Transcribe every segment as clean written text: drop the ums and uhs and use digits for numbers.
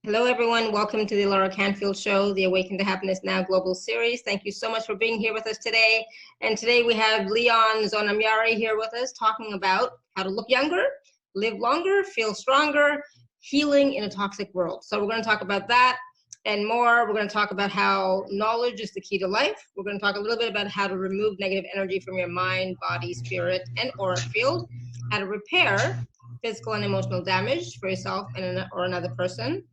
Hello, everyone. Welcome to the Laura Canfield Show, the Awaken to Happiness Now Global Series. Thank you so much for being here with us today. And today we have Lyon Zonamyari here with us talking about how to look younger, live longer, feel stronger, healing in a toxic world. So we're going to talk about that and more. We're going to talk about how knowledge is the key to life. We're going to talk a little bit about how to remove negative energy from your mind, body, spirit, and aura field, how to repair physical and emotional damage for yourself or another person,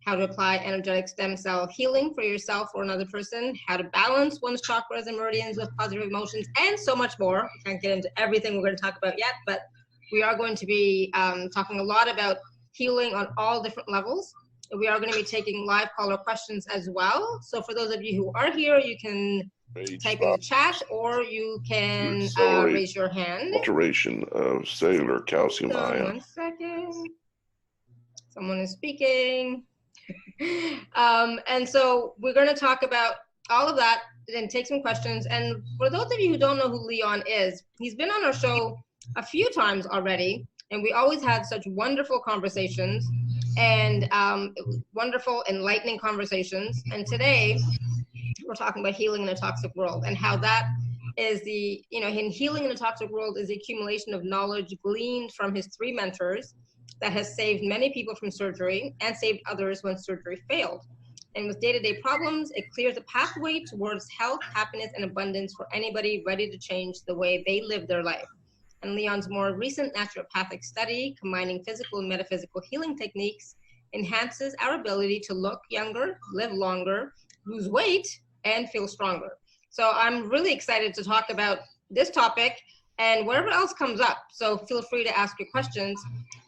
how to apply energetic stem cell healing for yourself or another person, how to balance one's chakras and meridians with positive emotions, and so much more. I can't get into everything we're going to talk about yet, but we are going to be talking a lot about healing on all different levels. We are going to be taking live caller questions as well. So for those of you who are here, you can type in the chat or you can raise your hand. Alteration of cellular calcium ion. 1 second. Someone is speaking. And so we're going to talk about all of that and take some questions. And for those of you who don't know who Lyon is, he's been on our show a few times already, and we always had such wonderful conversations and wonderful, enlightening conversations. And today we're talking about healing in a toxic world and how that is in healing in a toxic world is the accumulation of knowledge gleaned from his 3 mentors that has saved many people from surgery and saved others when surgery failed. And with day-to-day problems, it clears a pathway towards health, happiness, and abundance for anybody ready to change the way they live their life. And Lyon's more recent naturopathic study, combining physical and metaphysical healing techniques, enhances our ability to look younger, live longer, lose weight, and feel stronger. So I'm really excited to talk about this topic and whatever else comes up. So feel free to ask your questions.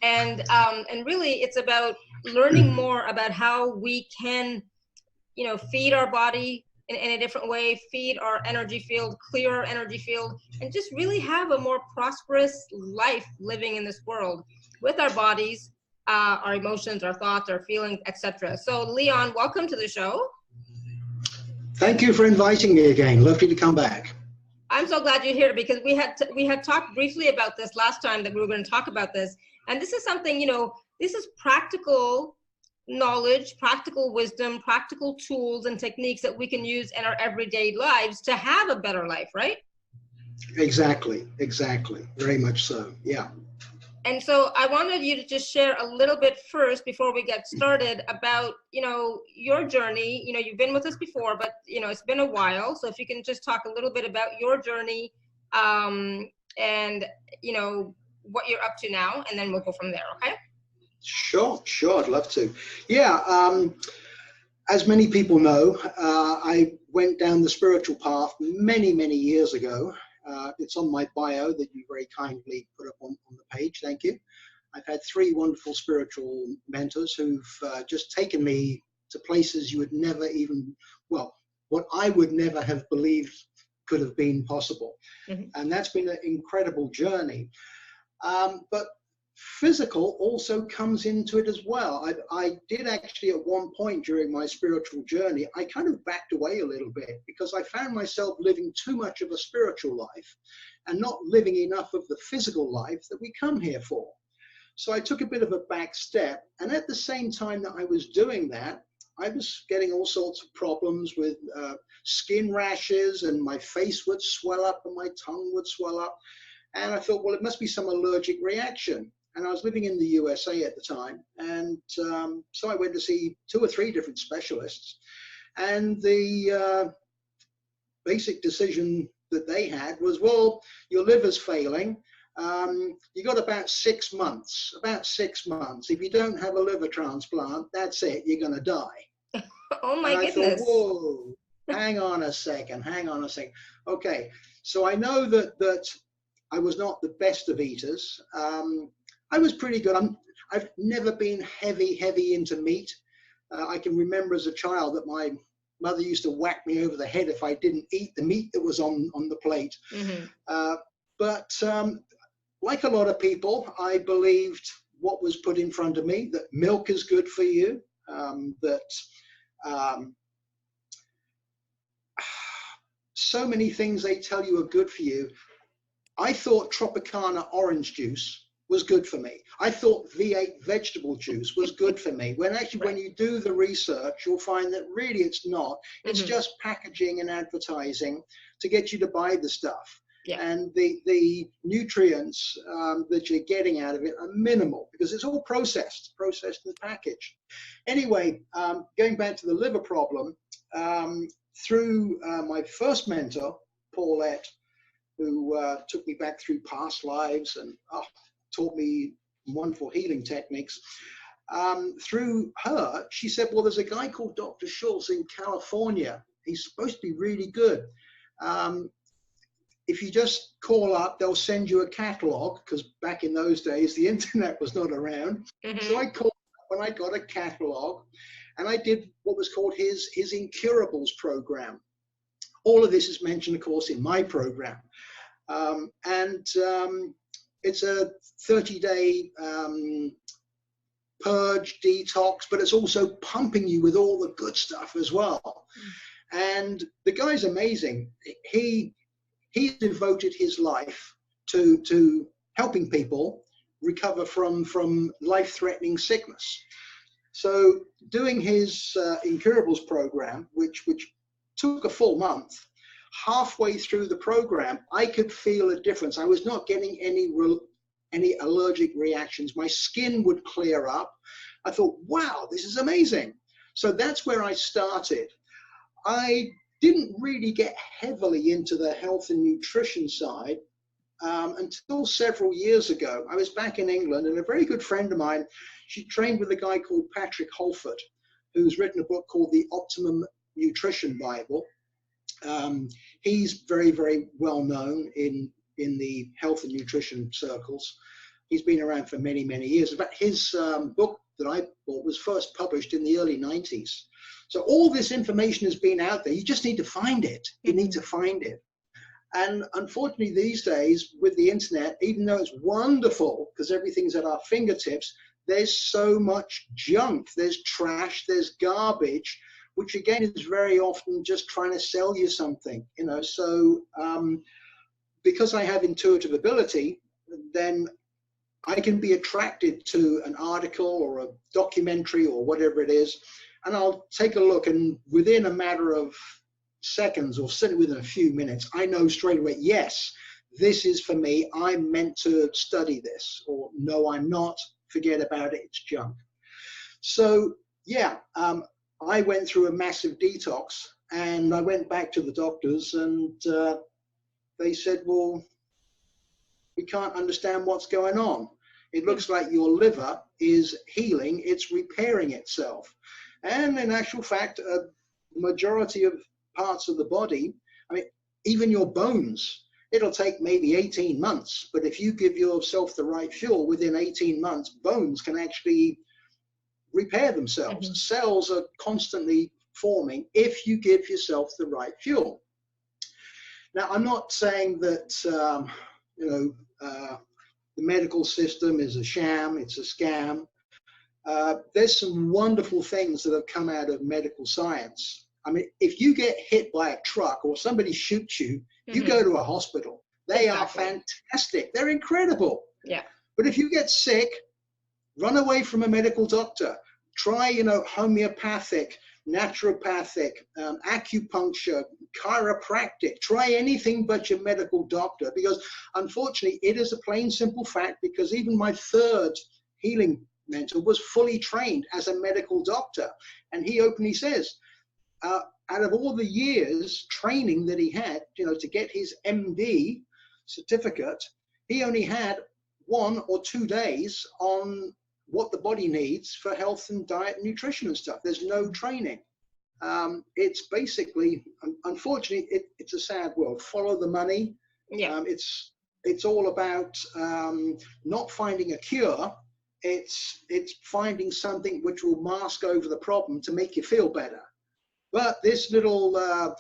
And really it's about learning more about how we can, feed our body in a different way, feed our energy field, clear our energy field, and just really have a more prosperous life living in this world with our bodies, our emotions, our thoughts, our feelings, etc. So Lyon, welcome to the show. Thank you for inviting me again. Lovely to come back. I'm so glad you're here because we had talked briefly about this last time that we were going to talk about this. And this is something, this is practical knowledge, practical wisdom, practical tools and techniques that we can use in our everyday lives to have a better life, right? Exactly. Very much so. Yeah. And so I wanted you to just share a little bit first before we get started about, your journey. You've been with us before, but, it's been a while. So if you can just talk a little bit about your journey and, what you're up to now, and then we'll go from there, okay? Sure. I'd love to. Yeah. As many people know, I went down the spiritual path many, many years ago. It's on my bio that you very kindly put up on the page. Thank you. I've had 3 wonderful spiritual mentors who've just taken me to places you would never even, what I would never have believed could have been possible. Mm-hmm. And that's been an incredible journey. But physical also comes into it as well. I did actually at one point during my spiritual journey, I kind of backed away a little bit because I found myself living too much of a spiritual life and not living enough of the physical life that we come here for. So I took a bit of a back step, and at the same time that I was doing that, I was getting all sorts of problems with skin rashes, and my face would swell up and my tongue would swell up. And I thought, well, it must be some allergic reaction. And I was living in the USA at the time. And so I went to see 2 or 3 different specialists. And the basic decision that they had was, well, your liver's failing. You got about 6 months, If you don't have a liver transplant, that's it, you're going to die. Oh my goodness. Thought, whoa, hang on a second. Okay, so I know that I was not the best of eaters. I was pretty good. I've never been heavy into meat. I can remember as a child that my mother used to whack me over the head if I didn't eat the meat that was on the plate. Mm-hmm. But like a lot of people, I believed what was put in front of me, that milk is good for you, so many things they tell you are good for you. I thought Tropicana orange juice was good for me. I thought V8 vegetable juice was good for me. When actually, when you do the research, you'll find that really it's not. It's just packaging and advertising to get you to buy the stuff. Yeah. And the nutrients that you're getting out of it are minimal because it's all processed and packaged. Anyway, going back to the liver problem, through my first mentor, Paulette, who took me back through past lives and taught me wonderful healing techniques. Through her, she said, well, there's a guy called Dr. Schultz in California. He's supposed to be really good. If you just call up, they'll send you a catalog, because back in those days, the internet was not around. So I called up and I got a catalog, and I did what was called his Incurables program. All of this is mentioned, of course, in my program. It's a 30-day purge, detox, but it's also pumping you with all the good stuff as well. And the guy's amazing. He devoted his life to helping people recover from life-threatening sickness. So doing his Incurables program, which took a full month, halfway through the program, I could feel a difference. I was not getting any allergic reactions. My skin would clear up. I thought, wow, this is amazing. So that's where I started. I didn't really get heavily into the health and nutrition side until several years ago. I was back in England, and a very good friend of mine, she trained with a guy called Patrick Holford, who's written a book called The Optimum Nutrition Bible. He's very, very well known in the health and nutrition circles. He's been around for many, many years. In fact, his book that I bought was first published in the early 90s. So all this information has been out there. You just need to find it. You need to find it. And unfortunately, these days with the internet, even though it's wonderful because everything's at our fingertips, there's so much junk. There's trash, there's garbage, which again is very often just trying to sell you something, you know. So because I have intuitive ability, then I can be attracted to an article or a documentary or whatever it is, and I'll take a look, and within a matter of seconds, or certainly within a few minutes, I know straight away, yes, this is for me. I'm meant to study this, or no, I'm not. Forget about it. It's junk. So yeah, I went through a massive detox, and I went back to the doctors, and they said, well, we can't understand what's going on. It looks like your liver is healing, it's repairing itself. And in actual fact, a majority of parts of the body, I mean, even your bones, it'll take maybe 18 months. But if you give yourself the right fuel, within 18 months, bones can actually repair themselves. Cells are constantly forming if you give yourself the right fuel. Now, I'm not saying that, the medical system is a sham, it's a scam. There's some wonderful things that have come out of medical science. I mean, if you get hit by a truck or somebody shoots you, you go to a hospital. They are fantastic. They're incredible. Yeah. But if you get sick, run away from a medical doctor. Try, homeopathic, naturopathic, acupuncture, chiropractic. Try anything but your medical doctor, because unfortunately it is a plain simple fact, because even my third healing mentor was fully trained as a medical doctor, and he openly says, out of all the years training that he had, to get his MD certificate, he only had 1 or 2 days on what the body needs for health and diet and nutrition and stuff. There's no training. It's basically, unfortunately, it's a sad world. Follow the money. Yeah. It's all about not finding a cure. It's finding something which will mask over the problem to make you feel better. But this little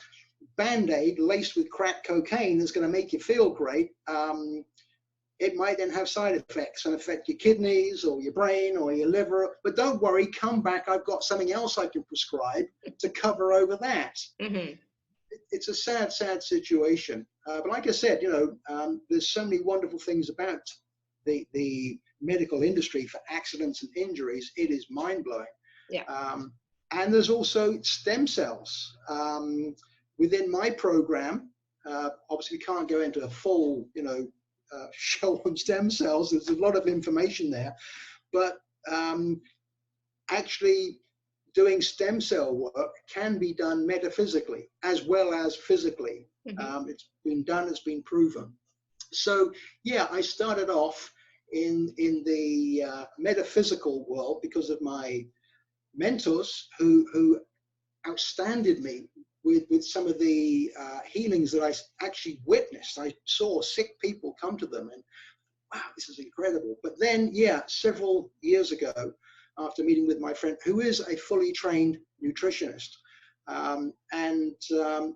Band-Aid laced with crack cocaine is going to make you feel great. It might then have side effects and affect your kidneys or your brain or your liver. But don't worry, come back. I've got something else I can prescribe to cover over that. It's a sad, sad situation. But like I said, there's so many wonderful things about the medical industry for accidents and injuries, it is mind-blowing. Yeah. And there's also stem cells. Within my program, obviously we can't go into a full, show on stem cells. There's a lot of information there, but actually doing stem cell work can be done metaphysically as well as physically. Mm-hmm. It's been done, it's been proven. So yeah, I started off in the metaphysical world because of my mentors who outstanded me with some of the healings that I actually witnessed. I saw sick people come to them and wow, this is incredible. But then, yeah, several years ago, after meeting with my friend, who is a fully trained nutritionist,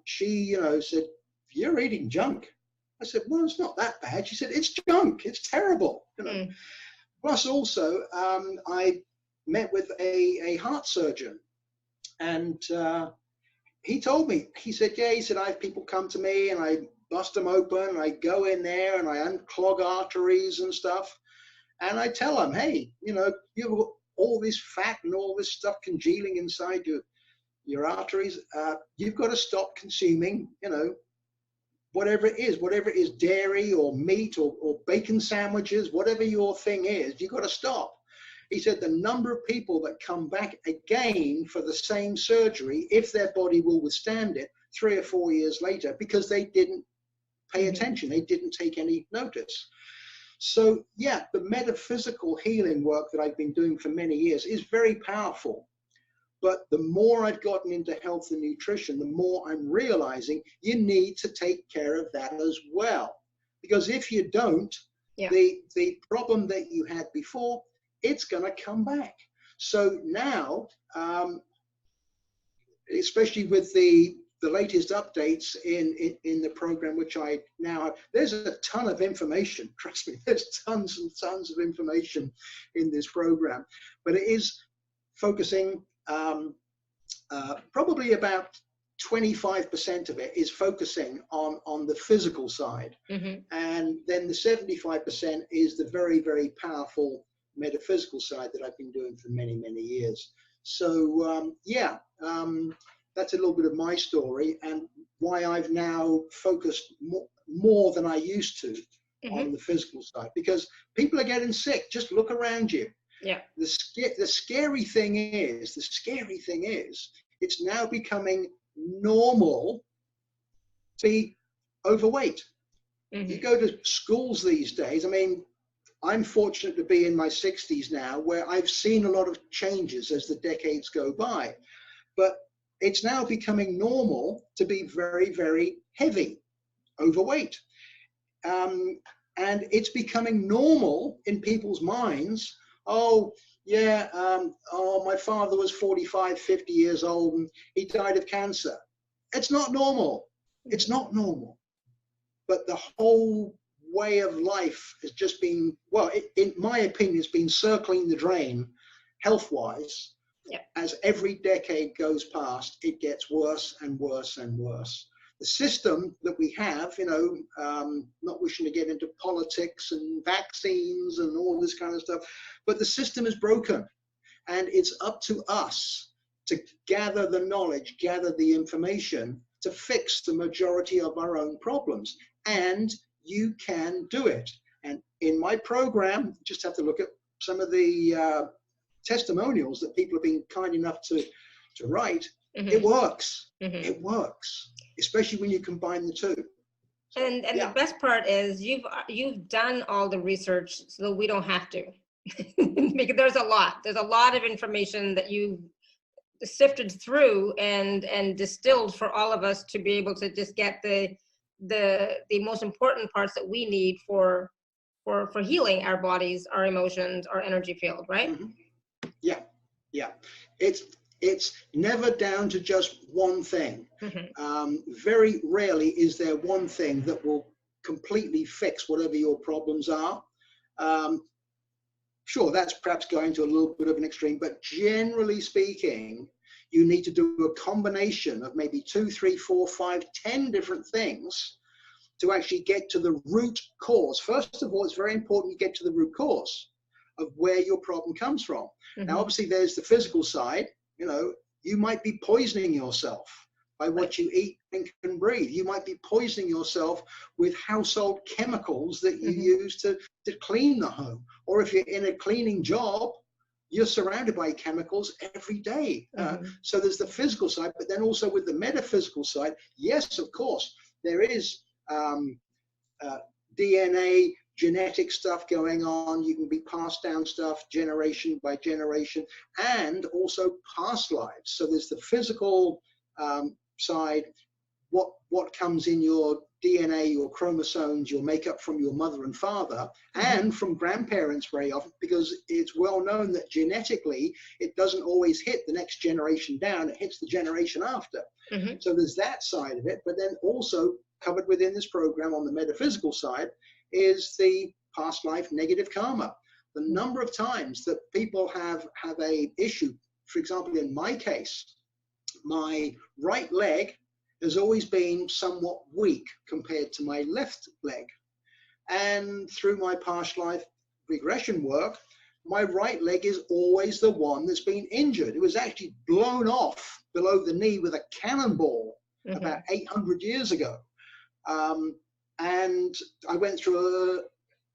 she, said, "You're eating junk." I said, "Well, it's not that bad." She said, "It's junk. It's terrible." Plus, also, I met with a heart surgeon, and he told me, he said, I have people come to me and I bust them open, and I go in there and I unclog arteries and stuff. And I tell them, hey, you have all this fat and all this stuff congealing inside your arteries. You've got to stop consuming, whatever it is, dairy or meat or bacon sandwiches, whatever your thing is, you've got to stop. He said the number of people that come back again for the same surgery, if their body will withstand it, 3 or 4 years later, because they didn't pay attention, they didn't take any notice. So yeah, the metaphysical healing work that I've been doing for many years is very powerful. But the more I've gotten into health and nutrition, the more I'm realizing you need to take care of that as well. Because if you don't, the problem that you had before, it's going to come back. So now, especially with the latest updates in the program, which I now have, there's a ton of information. Trust me, there's tons and tons of information in this program. But it is focusing, probably about 25% of it is focusing on the physical side. Mm-hmm. And then the 75% is the very, very powerful metaphysical side that I've been doing for many, many years. So that's a little bit of my story and why I've now focused more than I used to mm-hmm. on the physical side, because people are getting sick. Just look around you. Yeah. The scary thing is, it's now becoming normal to be overweight. Mm-hmm. You go to schools these days. I mean, I'm fortunate to be in my 60s now, where I've seen a lot of changes as the decades go by. But it's now becoming normal to be very, very heavy, overweight. And it's becoming normal in people's minds. Oh, yeah, my father was 45, 50 years old and he died of cancer. It's not normal. It's not normal. But the whole way of life has just been, well, in my opinion, it's been circling the drain health-wise. Yeah. As every decade goes past, it gets worse and worse and worse. The system that we have, not wishing to get into politics and vaccines and all this kind of stuff, but the system is broken. And it's up to us to gather the knowledge, gather the information to fix the majority of our own problems. And you can do it. And in my program, you just have to look at some of the testimonials that people have been kind enough to write. Mm-hmm. It works. Mm-hmm. It works, especially when you combine the two. And the best part is you've done all the research so that we don't have to. Because there's a lot of information that you've sifted through and distilled for all of us to be able to just get the most important parts that we need for healing our bodies, our emotions, our energy field, right? Mm-hmm. Yeah. It's never down to just one thing. Mm-hmm. Very rarely is there one thing that will completely fix whatever your problems are. Sure, that's perhaps going to a little bit of an extreme, but generally speaking, you need to do a combination of maybe 2, 3, 4, 5, 10 different things to actually get to the root cause. First of all, it's very important you get to the root cause of where your problem comes from. Now, obviously, there's the physical side. You know, you might be poisoning yourself by what you eat, drink, and breathe. You might be poisoning yourself with household chemicals that you use to clean the home. Or if you're in a cleaning job, you're surrounded by chemicals every day. So there's the physical side, but then also with the metaphysical side, yes, of course, there is DNA, genetic stuff going on. You can be passed down stuff generation by generation, and also past lives. So there's the physical side, what comes in your DNA, your chromosomes, your makeup from your mother and father, and from grandparents very often, because it's well known that genetically it doesn't always hit the next generation down, it hits the generation after. So there's that side of it, but then also covered within this program on the metaphysical side is the past life negative karma. The number of times that people have a issue, for example, in my case, my right leg has always been somewhat weak compared to my left leg. And through my past life regression work, my right leg is always the one that's been injured. It was actually blown off below the knee with a cannonball about 800 years ago. And I went through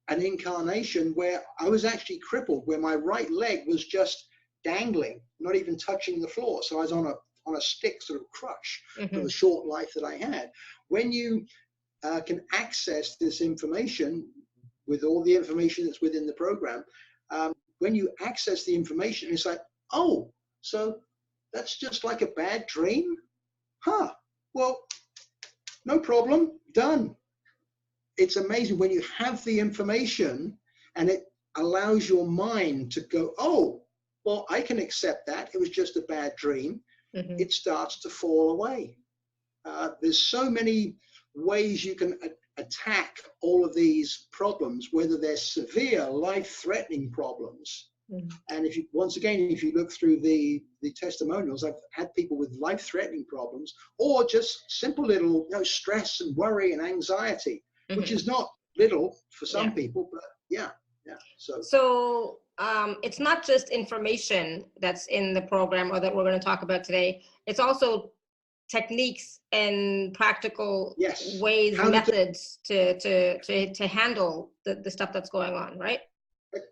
an incarnation where I was actually crippled, where my right leg was just dangling, not even touching the floor. So I was on a stick, sort of crutch, for the short life that I had. When you can access this information with all the information that's within the program, when you access the information, it's like, oh, so that's just like a bad dream? Huh, well, no problem, done. It's amazing when you have the information and it allows your mind to go, oh, well, I can accept that. It was just a bad dream. It starts to fall away. There's so many ways you can attack all of these problems, whether they're severe, life-threatening problems. And if you, once again, if you look through the testimonials, I've had people with life-threatening problems, or just simple little, stress and worry and anxiety, which is not little for some people, but yeah. So it's not just information that's in the program or that we're going to talk about today. It's also techniques and practical ways, methods to handle the stuff that's going on, right?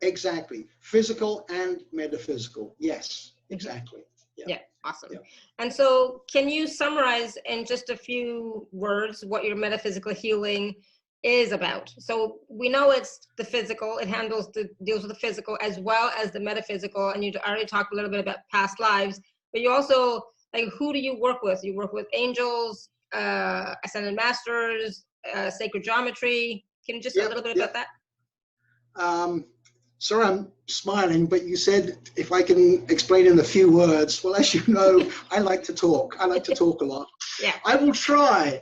Exactly. Physical and metaphysical. Yes, exactly. Yeah, awesome. And so can you summarize in just a few words what your metaphysical healing is about? So we know it's the physical, it deals with the physical as well as the metaphysical, and you already talked a little bit about past lives, but you also, like, who do you work with? You work with angels, ascended masters, sacred geometry. Can you just say a little bit about that? Sorry, I'm smiling, but you said if I can explain in a few words. Well, as you know, I like to talk. I like to talk a lot. I will try.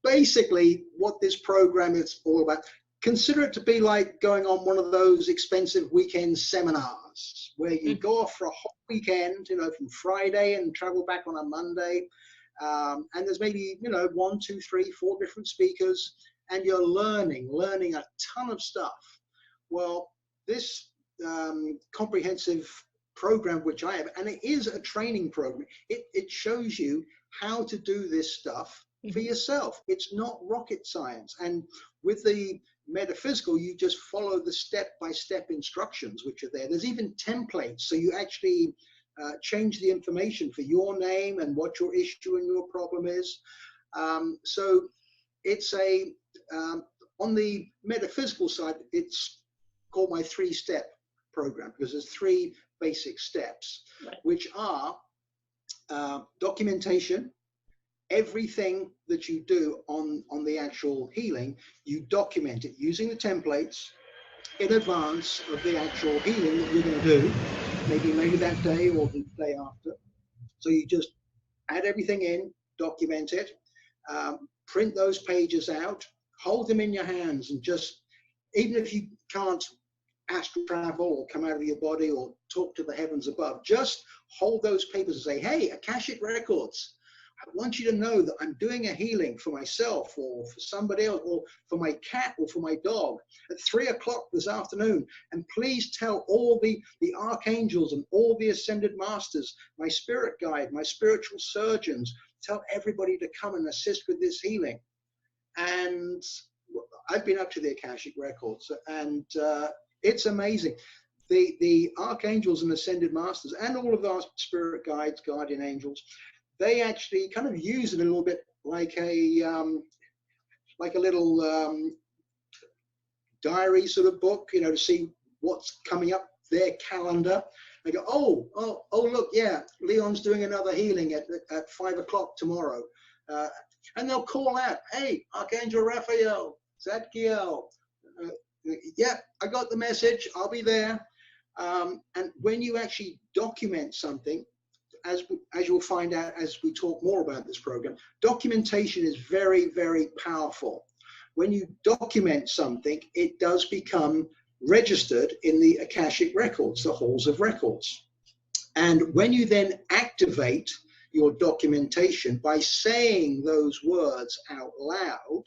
Basically, what this program is all about, consider it to be like going on one of those expensive weekend seminars where you go off for a whole weekend, from Friday and travel back on a Monday. And there's maybe, 1, 2, 3, 4 different speakers, and you're learning a ton of stuff. Well, this comprehensive program, which I have, and it is a training program, it shows you how to do this stuff for yourself. It's not rocket science. And with the metaphysical, you just follow the step-by-step instructions which are there. There's even templates, so you actually change the information for your name and what your issue and your problem is. So it's on the metaphysical side, it's called my 3-step program, because there's 3 basic steps, which are documentation. Everything that you do on the actual healing, you document it using the templates in advance of the actual healing that you're going to do, maybe later that day or the day after. So you just add everything in, document it, print those pages out, hold them in your hands, and just, even if you can't astral travel or come out of your body or talk to the heavens above, just hold those papers and say, hey, Akashic Records, I want you to know that I'm doing a healing for myself or for somebody else or for my cat or for my dog at 3 o'clock this afternoon. And please tell all the archangels and all the ascended masters, my spirit guide, my spiritual surgeons, tell everybody to come and assist with this healing. And I've been up to the Akashic Records, and it's amazing. The archangels and ascended masters and all of our spirit guides, guardian angels, they actually kind of use it a little bit like a little diary sort of book, you know, to see what's coming up, their calendar. They go, oh, look, yeah, Leon's doing another healing at 5 o'clock tomorrow. And they'll call out, hey, Archangel Raphael, Zadkiel, yeah, I got the message, I'll be there. And when you actually document something, as you'll find out as we talk more about this program, documentation is very, very powerful. When you document something, it does become registered in the Akashic Records, the halls of records. And when you then activate your documentation by saying those words out loud,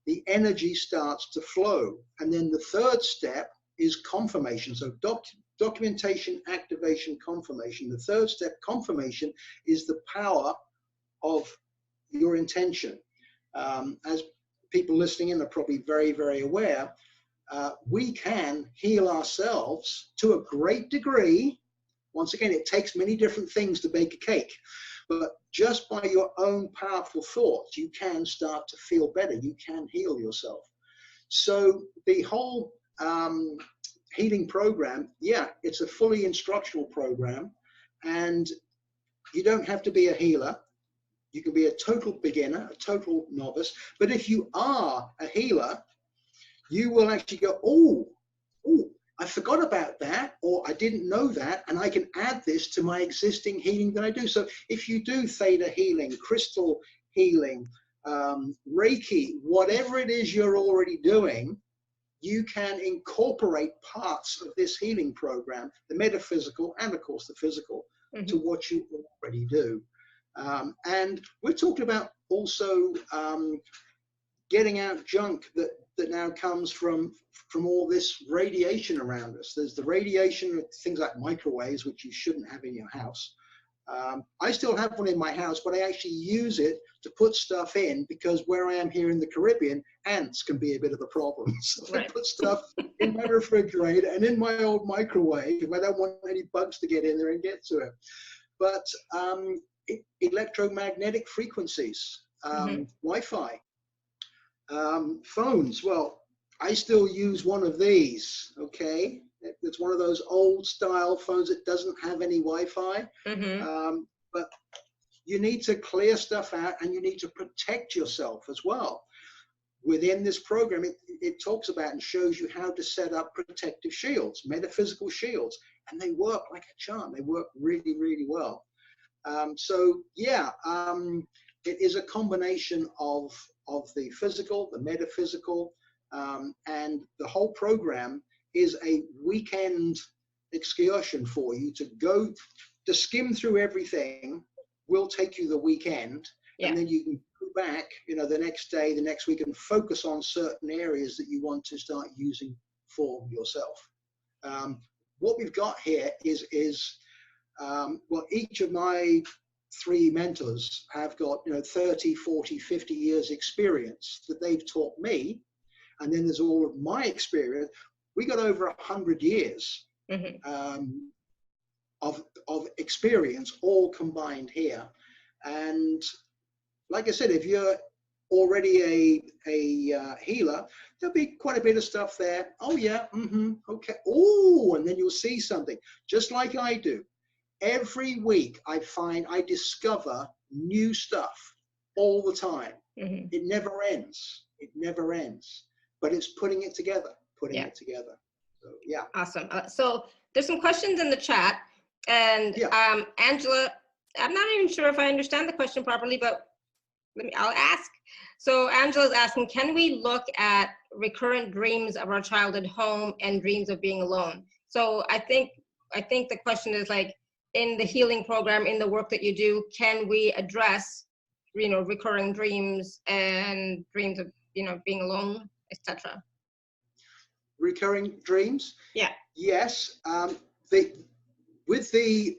the energy starts to flow. And then the third step is confirmation. So documentation, activation, confirmation. The third step, confirmation, is the power of your intention. As people listening in are probably very, very aware, we can heal ourselves to a great degree. Once again, it takes many different things to bake a cake, but just by your own powerful thoughts, you can start to feel better. You can heal yourself. So the whole healing program, yeah, it's a fully instructional program, and you don't have to be a healer. You can be a total beginner, a total novice. But if you are a healer, you will actually go, oh, I forgot about that, or I didn't know that, and I can add this to my existing healing that I do. So if you do theta healing, crystal healing, Reiki, whatever it is you're already doing, you can incorporate parts of this healing program, the metaphysical and of course the physical, to what you already do. And we're talking about also getting out junk that now comes from all this radiation around us. There's the radiation of things like microwaves, which you shouldn't have in your house. I still have one in my house, but I actually use it to put stuff in, because where I am here in the Caribbean, ants can be a bit of a problem. So I put stuff in my refrigerator and in my old microwave if I don't want any bugs to get in there and get to it. But electromagnetic frequencies, Wi-Fi, phones. Well, I still use one of these, okay? It's one of those old style phones that doesn't have any Wi-Fi. But you need to clear stuff out, and you need to protect yourself as well. Within this program, it talks about and shows you how to set up protective shields, metaphysical shields, and they work like a charm. They work really, really well. So yeah, it is a combination of the physical, the metaphysical, and the whole program is a weekend excursion for you to go to skim through everything. Will take you the weekend, and then you can go back, you know, the next day, the next week, and focus on certain areas that you want to start using for yourself. What we've got here is well, each of my 3 mentors have got, you know, 30, 40, 50 years experience that they've taught me. And then there's all of my experience. We got over 100 years of experience all combined here. And like I said, if you're already a healer, there'll be quite a bit of stuff there. Oh yeah, okay. Oh, and then you'll see something just like I do. Every week I discover new stuff all the time. It never ends. It never ends. But it's putting it together, it together. So yeah. Awesome. So there's some questions in the chat, and Angela, I'm not even sure if I understand the question properly, but I'll ask. So Angela's asking, can we look at recurrent dreams of our childhood home and dreams of being alone? So I think the question is, like, in the healing program, in the work that you do, can we address recurring dreams and dreams of, being alone, etc. Recurring dreams? Yeah. Yes. With the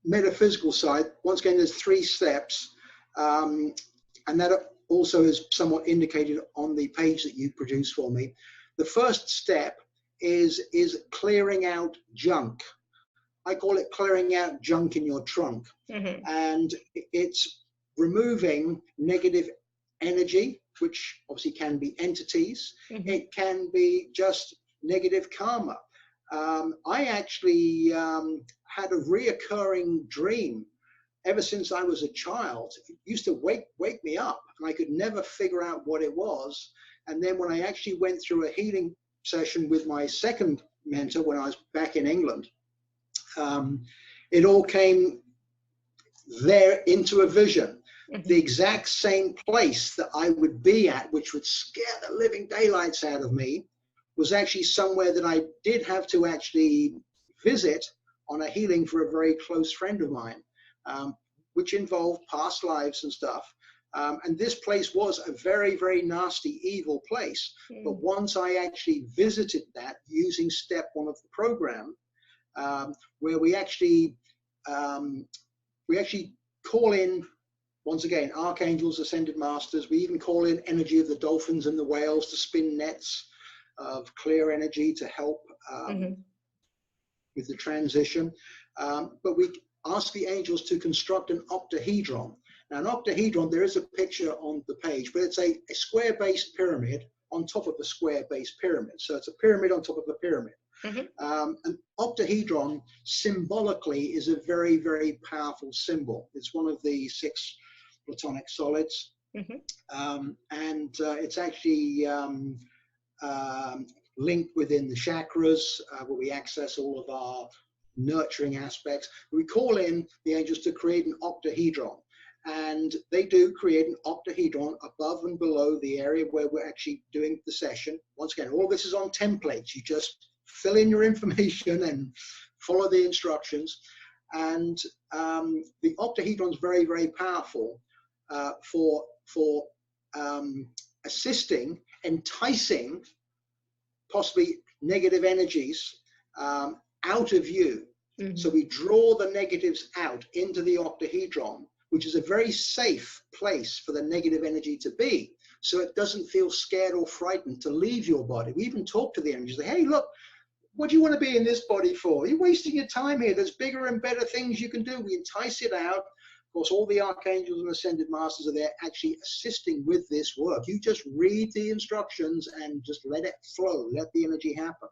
metaphysical side, once again, there's 3 steps. And that also is somewhat indicated on the page that you produced for me. The first step is clearing out junk. I call it clearing out junk in your trunk. Mm-hmm. And it's removing negative energy, which obviously can be entities. Mm-hmm. It can be just negative karma. I actually had a reoccurring dream ever since I was a child. It used to wake me up, and I could never figure out what it was. And then when I actually went through a healing session with my second mentor when I was back in England, it all came there into a vision. Mm-hmm. The exact same place that I would be at, which would scare the living daylights out of me, was actually somewhere that I did have to actually visit on a healing for a very close friend of mine, which involved past lives and stuff. And this place was a very, very nasty, evil place. Mm. But once I actually visited that using step 1 of the program, where we actually call in, once again, archangels, ascended masters. We even call in energy of the dolphins and the whales to spin nets of clear energy to help with the transition. But we ask the angels to construct an octahedron. Now, an octahedron, there is a picture on the page, but it's a square-based pyramid on top of a square-based pyramid. So it's a pyramid on top of a pyramid. Mm-hmm. An octahedron symbolically is a very, very powerful symbol. It's one of the 6 platonic solids. Mm-hmm. And it's actually linked within the chakras, where we access all of our nurturing aspects. We call in the angels to create an octahedron. And they do create an octahedron above and below the area where we're actually doing the session. Once again, all this is on templates. You just fill in your information and follow the instructions. And the octahedron is very, very powerful for assisting, enticing possibly negative energies out of you. Mm-hmm. So we draw the negatives out into the octahedron, which is a very safe place for the negative energy to be. So it doesn't feel scared or frightened to leave your body. We even talk to the energy, say, hey, look, what do you want to be in this body for? You're wasting your time here. There's bigger and better things you can do. We entice it out. Of course, all the archangels and ascended masters are there actually assisting with this work. You just read the instructions and just let it flow, let the energy happen.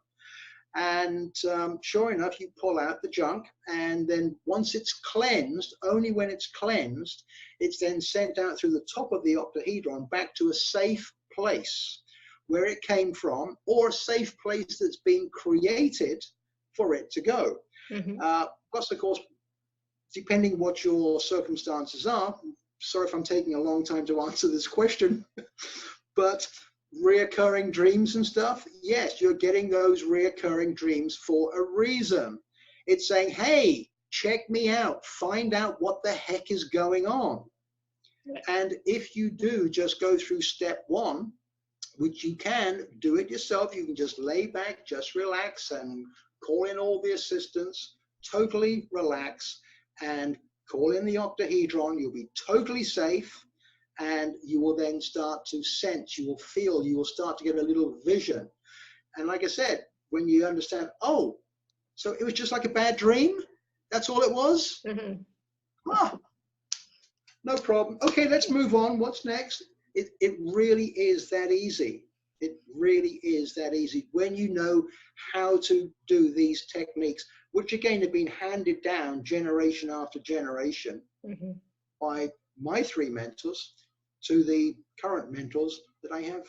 And sure enough, you pull out the junk, and then once it's cleansed, only when it's cleansed, it's then sent out through the top of the octahedron back to a safe place where it came from, or a safe place that's been created for it to go. Mm-hmm. Plus, of course, depending what your circumstances are, sorry if I'm taking a long time to answer this question, but reoccurring dreams and stuff, yes, you're getting those reoccurring dreams for a reason. It's saying, hey, check me out, find out what the heck is going on. And if you do just go through step 1, which you can do it yourself, you can just lay back, just relax and call in all the assistance, totally relax and call in the octahedron. You'll be totally safe. And you will then start to sense, you will feel, you will start to get a little vision. And like I said, when you understand, oh, so it was just like a bad dream? That's all it was? Mm-hmm. Ah, no problem. Okay, let's move on. What's next? It really is that easy. It really is that easy when you know how to do these techniques, which again have been handed down generation after generation mm-hmm. by my 3 mentors to the current mentors that I have.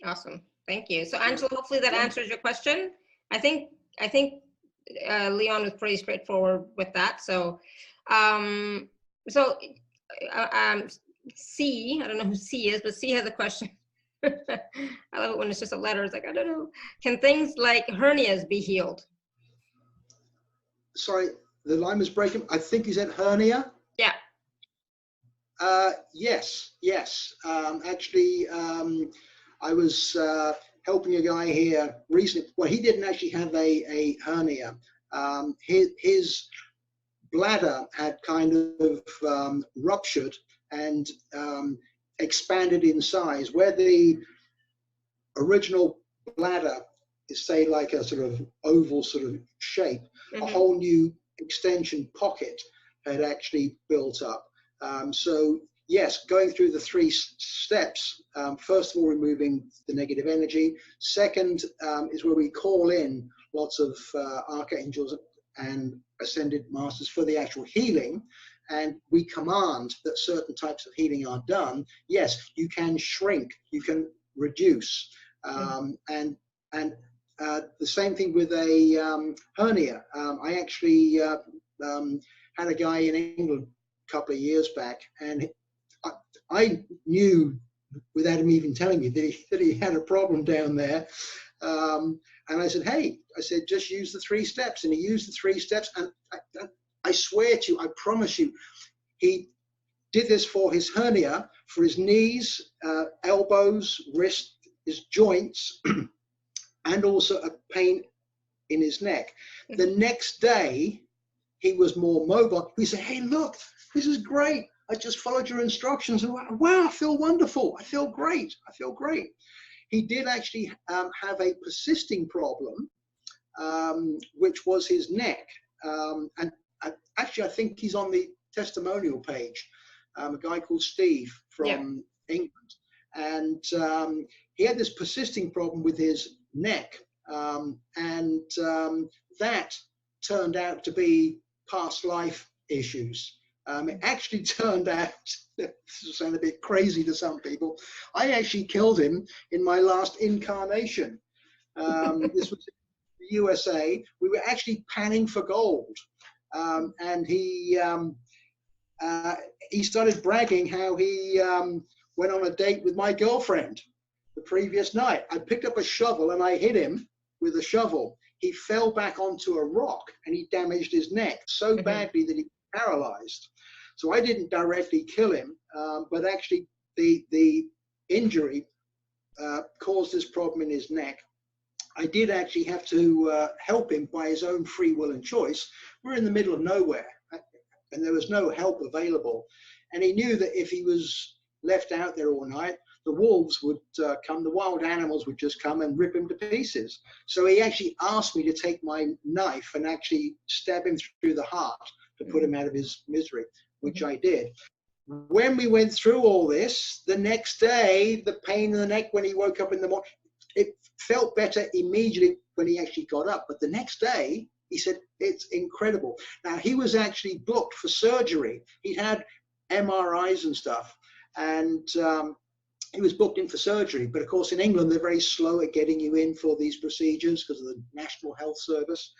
Awesome. Thank you. So Angela, hopefully that answers your question. I think Lyon was pretty straightforward with that. So, C, I don't know who C is, but C has a question. I love it when it's just a letter. It's like, I don't know. Can things like hernias be healed? Sorry, the line was breaking. I think you said hernia. Yeah. Yes. Actually, I was helping a guy here recently. Well, he didn't actually have a hernia. His bladder had kind of ruptured and expanded in size. Where the original bladder is, say, like a sort of oval sort of shape, a whole new extension pocket had actually built up. So yes, going through the 3 steps, first of all, removing the negative energy. Second is where we call in lots of archangels and ascended masters for the actual healing. And we command that certain types of healing are done. Yes, you can shrink, you can reduce. And the same thing with a hernia. I actually had a guy in England a couple of years back, and I knew without him even telling me that he had a problem down there. And I said, hey, just use the 3 steps. And he used the 3 steps. And I swear to you, I promise you, he did this for his hernia, for his knees, elbows, wrist, his joints, and also a pain in his neck. The next day, he was more mobile. He said, hey, look, this is great. I just followed your instructions. And wow, I feel wonderful. I feel great. I feel great. He did actually have a persisting problem, which was his neck. And actually, I think he's on the testimonial page, a guy called Steve from England. And he had this persisting problem with his neck. And that turned out to be past life issues. It actually turned out, this will sound a bit crazy to some people, I actually killed him in my last incarnation. This was in the USA. We were actually panning for gold. And he started bragging how he went on a date with my girlfriend the previous night. I picked up a shovel and I hit him with a shovel. He fell back onto a rock and he damaged his neck so badly that he was paralyzed. So I didn't directly kill him, but actually the injury caused this problem in his neck. I did actually have to help him by his own free will and choice. We're in the middle of nowhere and there was no help available. And he knew that if he was left out there all night, the wolves would come, the wild animals would just come and rip him to pieces. So he actually asked me to take my knife and actually stab him through the heart to put him out of his misery, which I did. When we went through all this, the next day, the pain in the neck when he woke up in the morning, it felt better immediately when he actually got up. But the next day, he said, it's incredible. Now, he was actually booked for surgery. He had MRIs and stuff. And he was booked in for surgery. But of course, in England, they're very slow at getting you in for these procedures because of the National Health Service.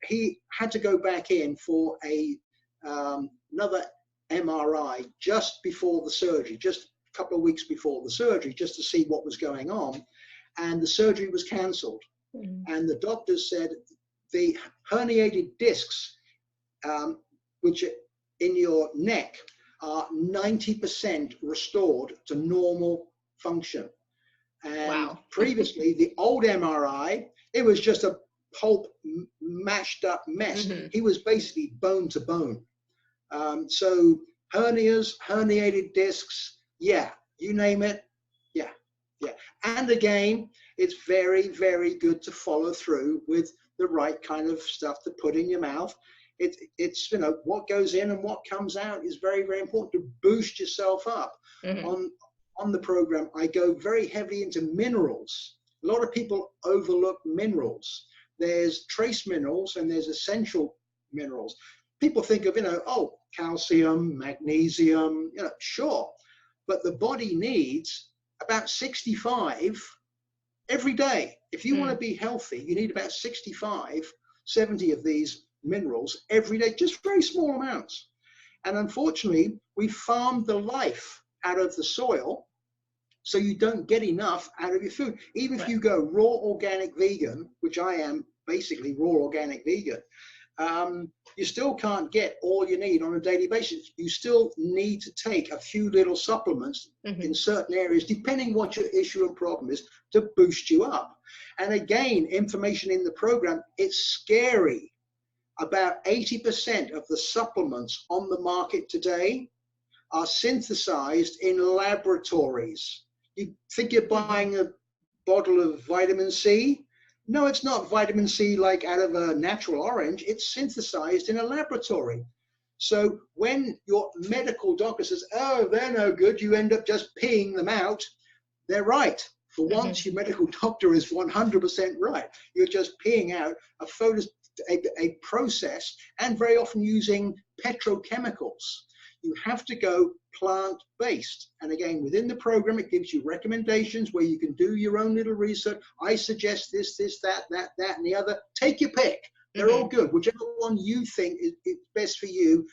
He had to go back in for another MRI just before the surgery, just a couple of weeks before the surgery, just to see what was going on. And the surgery was cancelled. And the doctors said the herniated discs, which are in your neck, are 90% restored to normal function. And previously, the old MRI, it was just a pulp mashed up mess. He was basically bone to bone. So hernias, herniated discs, you name it, And again, it's very, very good to follow through with the right kind of stuff to put in your mouth. It's what goes in and what comes out is very, very important to boost yourself up. On the program, I go very heavily into minerals. A lot of people overlook minerals. There's trace minerals and there's essential minerals. People think of, calcium, magnesium, sure. But the body needs about 65 every day. If you want to be healthy, you need about 65, 70 of these minerals every day, just very small amounts. And unfortunately, we farmed the life out of the soil, so you don't get enough out of your food. Even if you go raw organic vegan, which I am basically raw organic vegan, you still can't get all you need on a daily basis. You still need to take a few little supplements in certain areas, depending what your issue and problem is, to boost you up. And again, information in the program, it's scary. About 80% of the supplements on the market today are synthesized in laboratories. You think you're buying a bottle of vitamin C? No, it's not vitamin C like out of a natural orange. It's synthesized in a laboratory. So when your medical doctor says, oh, they're no good, you end up just peeing them out, they're right. For once, your medical doctor is 100% right. You're just peeing out a process, and very often using petrochemicals. You have to go plant-based. And again, within the program, it gives you recommendations where you can do your own little research. I suggest this, that, and the other. Take your pick. They're all good. Whichever one you think is best for you,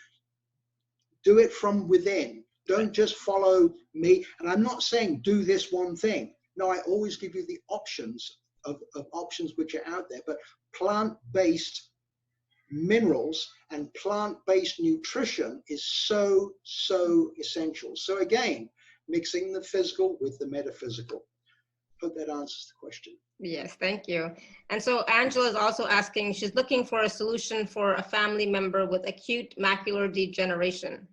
do it from within. Don't just follow me. And I'm not saying do this one thing. No, I always give you the options of options which are out there. But plant-based minerals and plant-based nutrition is so essential. So again, mixing the physical with the metaphysical. Hope that answers the question. Yes, thank you. And so Angela is also asking, she's looking for a solution for a family member with acute macular degeneration.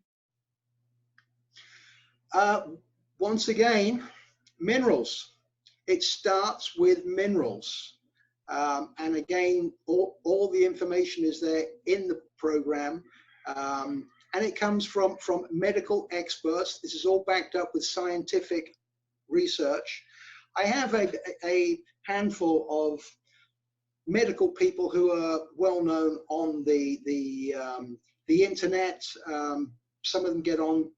Once again, minerals. It starts with minerals. And again, all the information is there in the program, and it comes from medical experts. This is all backed up with scientific research. I have a handful of medical people who are well known on the internet. Some of them get on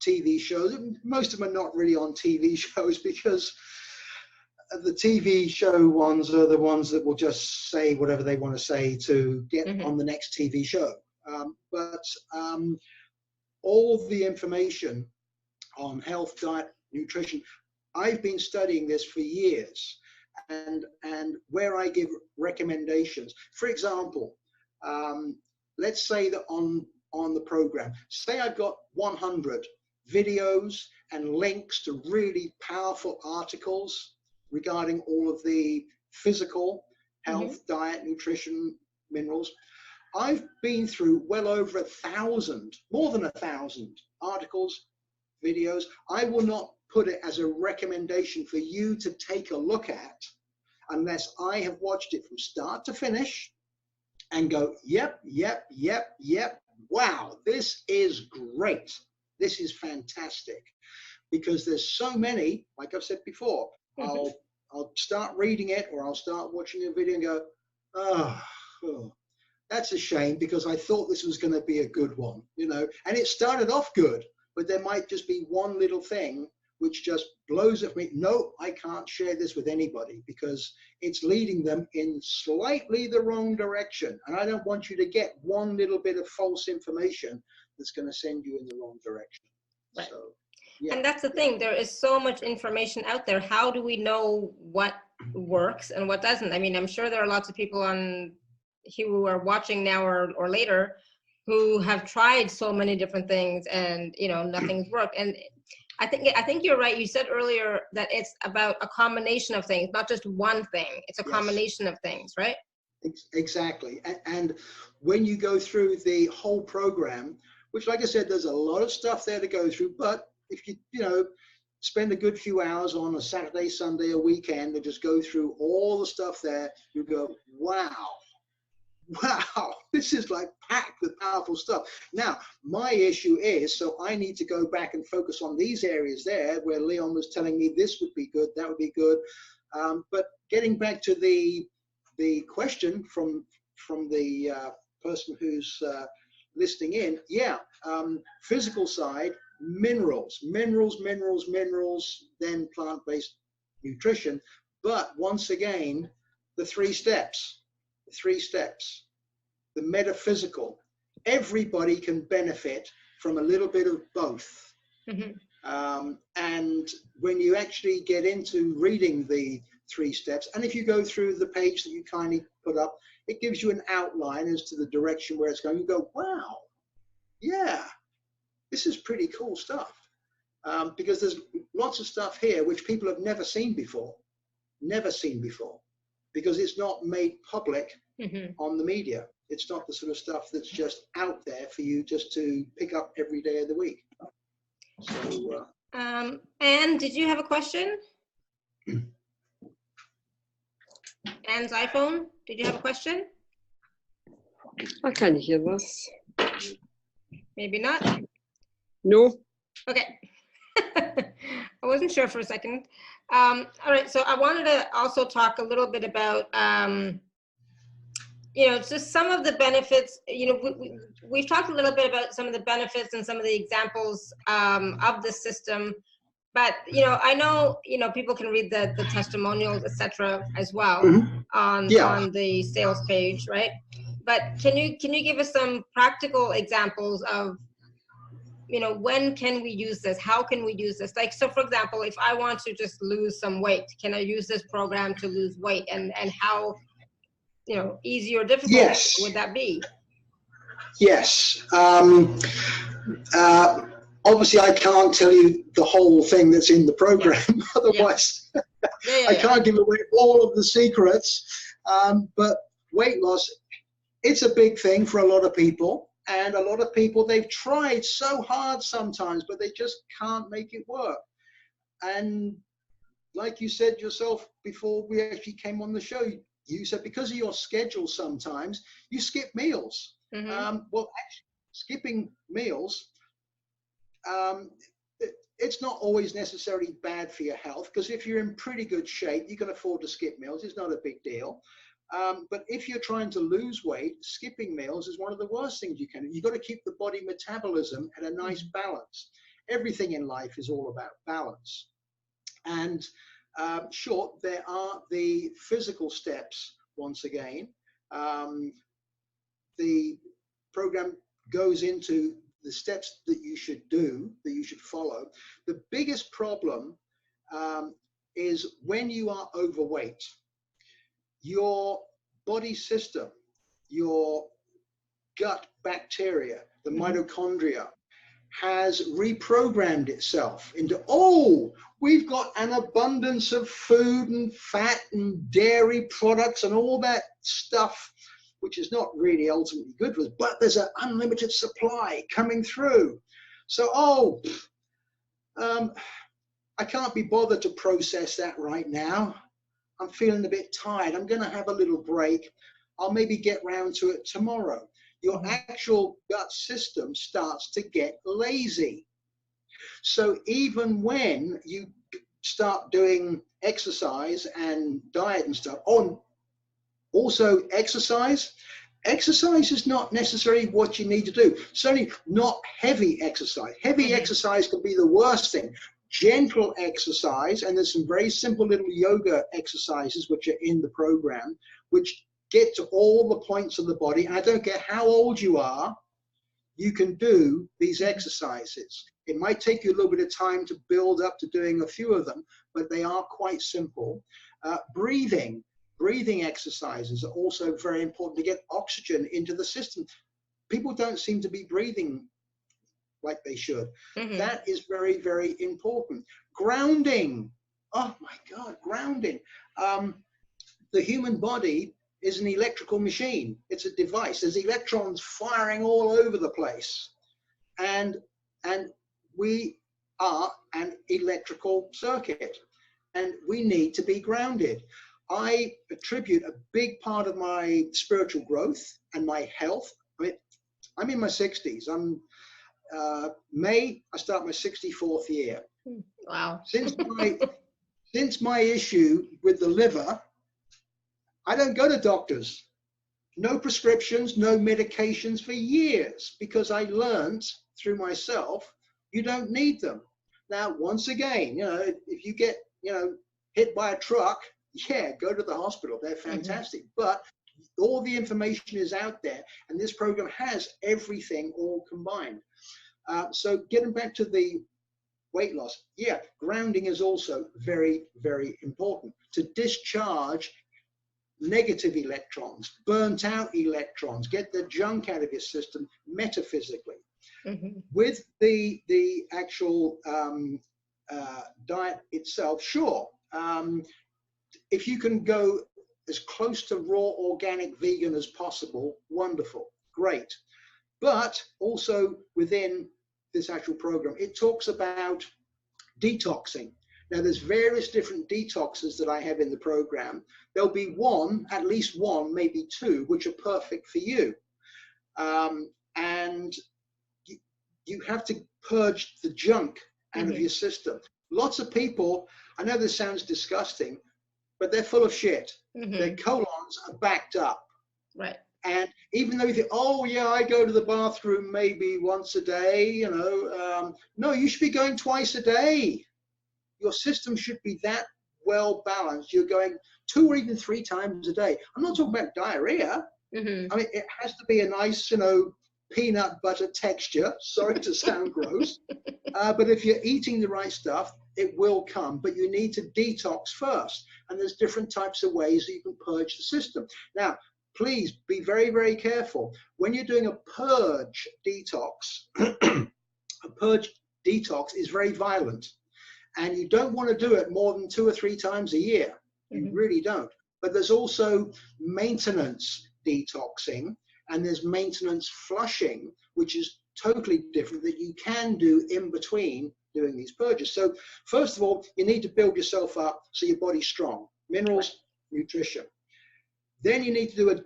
TV shows. Most of them are not really on TV shows, because the TV show ones are the ones that will just say whatever they want to say to get on the next TV show. But all the information on health, diet, nutrition, I've been studying this for years, and where I give recommendations. For example, let's say that on the program, say I've got 100 videos and links to really powerful articles regarding all of the physical health, diet, nutrition, minerals. I've been through well over 1,000, more than 1,000 articles, videos. I will not put it as a recommendation for you to take a look at unless I have watched it from start to finish and go, yep, wow, this is great. This is fantastic. Because there's so many, like I've said before, I'll start reading it, or I'll start watching a video and go, oh, that's a shame, because I thought this was going to be a good one, and it started off good, but there might just be one little thing which just blows it for me. No, I can't share this with anybody, because it's leading them in slightly the wrong direction. And I don't want you to get one little bit of false information that's going to send you in the wrong direction. Right. So, yeah. And that's the thing, there is so much information out there. How do we know what works and what doesn't? I mean, I'm sure there are lots of people on who are watching now or later who have tried so many different things, and nothing's worked. And I think you're right. You said earlier that it's about a combination of things, not just one thing. It's a combination of things, right? Exactly. And when you go through the whole program, which, like I said, there's a lot of stuff there to go through, but if you spend a good few hours on a Saturday, Sunday, a weekend, and just go through all the stuff there, you go, wow, this is like packed with powerful stuff. Now, my issue is, so I need to go back and focus on these areas there where Leon was telling me this would be good, that would be good. But getting back to the question from the person who's listening in, physical side, minerals, then plant-based nutrition. But once again, the three steps, the metaphysical. Everybody can benefit from a little bit of both. And when you actually get into reading the 3 steps. And if you go through the page that you kindly put up, it gives you an outline as to the direction where it's going. You go, wow, yeah, this is pretty cool stuff. Because there's lots of stuff here which people have never seen before, because it's not made public on the media. It's not the sort of stuff that's just out there for you just to pick up every day of the week. So, Anne, did you have a question? Anne's iPhone, did you have a question? I can't hear this. Maybe not. No. Okay. I wasn't sure for a second. All right, so I wanted to also talk a little bit about, just some of the benefits. We've talked a little bit about some of the benefits and some of the examples of the system, but, I know, people can read the testimonials, etc. as well on the sales page, right? But can you give us some practical examples of, when can we use this? How can we use this? Like, so for example, if I want to just lose some weight, can I use this program to lose weight? And how, easy or difficult would that be? Yes. Obviously, I can't tell you the whole thing that's in the program. Otherwise, I can't give away all of the secrets. But weight loss, it's a big thing for a lot of people. And a lot of people, they've tried so hard sometimes, but they just can't make it work. And like you said yourself before we actually came on the show, you said because of your schedule sometimes, you skip meals. Well, actually, skipping meals, it's not always necessarily bad for your health, because if you're in pretty good shape, you can afford to skip meals. It's not a big deal. But if you're trying to lose weight, skipping meals is one of the worst things you can do. You've got to keep the body metabolism at a nice balance. Everything in life is all about balance. And sure, there are the physical steps once again. The program goes into the steps that you should do, that you should follow. The biggest problem is when you are overweight. Your body system, your gut bacteria, the mitochondria, has reprogrammed itself into, oh, we've got an abundance of food and fat and dairy products and all that stuff, which is not really ultimately good for us, but there's an unlimited supply coming through. So, I can't be bothered to process that right now. I'm feeling a bit tired. I'm going to have a little break. I'll maybe get round to it tomorrow. Your actual gut system starts to get lazy. So even when you start doing exercise and diet and stuff, also exercise is not necessarily what you need to do. Certainly not heavy exercise. Heavy exercise can be the worst thing. Gentle exercise, and there's some very simple little yoga exercises which are in the program, which get to all the points of the body. And I don't care how old you are, you can do these exercises. It might take you a little bit of time to build up to doing a few of them, but they are quite simple. Breathing exercises are also very important to get oxygen into the system. People don't seem to be breathing like they should. That is very, very important. Grounding. Oh my God, grounding. The human body is an electrical machine. It's a device. There's electrons firing all over the place. And we are an electrical circuit, and we need to be grounded. I attribute a big part of my spiritual growth and my health. I mean, I'm in my 60s. May, I start my 64th year. Wow. Since my issue with the liver, I don't go to doctors. No prescriptions, no medications for years, because I learned through myself, you don't need them. Now, once again, if you get, hit by a truck, yeah, go to the hospital. They're fantastic. But all the information is out there, and this program has everything all combined. So getting back to the weight loss. Yeah, grounding is also very, very important to discharge negative electrons, burnt out electrons, get the junk out of your system metaphysically. With the actual diet itself, sure, if you can go as close to raw organic vegan as possible, wonderful, great. But also within this actual program, it talks about detoxing. Now, there's various different detoxes that I have in the program. There'll be one, at least one, maybe two, which are perfect for you. And you have to purge the junk out of your system. Lots of people, I know this sounds disgusting, but they're full of shit. Their colons are backed up. Right. And even though you think, oh yeah, I go to the bathroom maybe once a day, you know, no, you should be going twice a day. Your system should be that well balanced. You're going 2 or even 3 times a day. I'm not talking about diarrhea. I mean, it has to be a nice, you know, peanut butter texture. Sorry to sound gross. But if you're eating the right stuff, it will come. But you need to detox first. And there's different types of ways that you can purge the system. Now, please be very, very careful. When you're doing a purge detox, a purge detox is very violent. And you don't want to do it more than 2 or 3 times a year. You really don't. But there's also maintenance detoxing, and there's maintenance flushing, which is totally different, that you can do in between doing these purges. So first of all, you need to build yourself up so your body's strong. Minerals, nutrition. Then you need to do a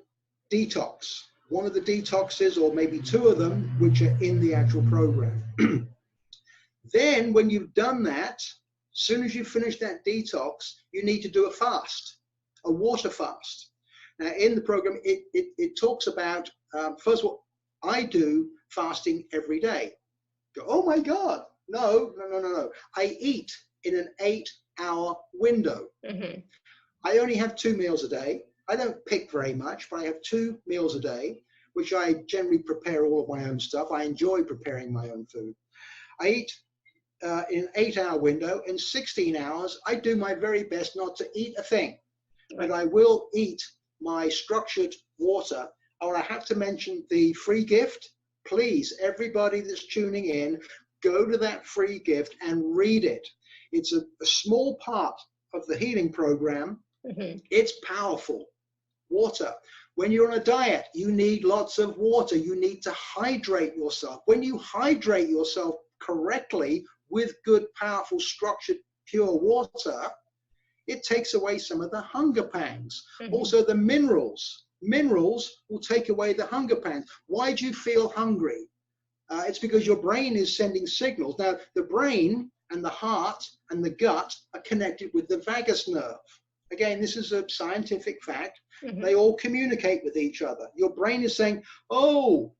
detox. One of the detoxes, or maybe 2 of them, which are in the actual program. Then when you've done that, as soon as you finish that detox, you need to do a fast, a water fast. Now in the program, it talks about, first of all, I do fasting every day. Go, oh my God, no. I eat in an 8-hour window. I only have 2 meals a day. I don't pick very much, but I have 2 meals a day, which I generally prepare all of my own stuff. I enjoy preparing my own food. I eat in an 8-hour window. In 16 hours, I do my very best not to eat a thing, but I will eat my structured water. Or I have to mention the free gift. Please, everybody that's tuning in, go to that free gift and read it. It's a small part of the healing program. It's powerful. Water. When you're on a diet, you need lots of water. You need to hydrate yourself. When you hydrate yourself correctly with good, powerful, structured, pure water, it takes away some of the hunger pangs. Also, the minerals. Minerals will take away the hunger pangs. Why do you feel hungry? It's because your brain is sending signals. Now, the brain and the heart and the gut are connected with the vagus nerve. Again, this is a scientific fact. They all communicate with each other. Your brain is saying, oh,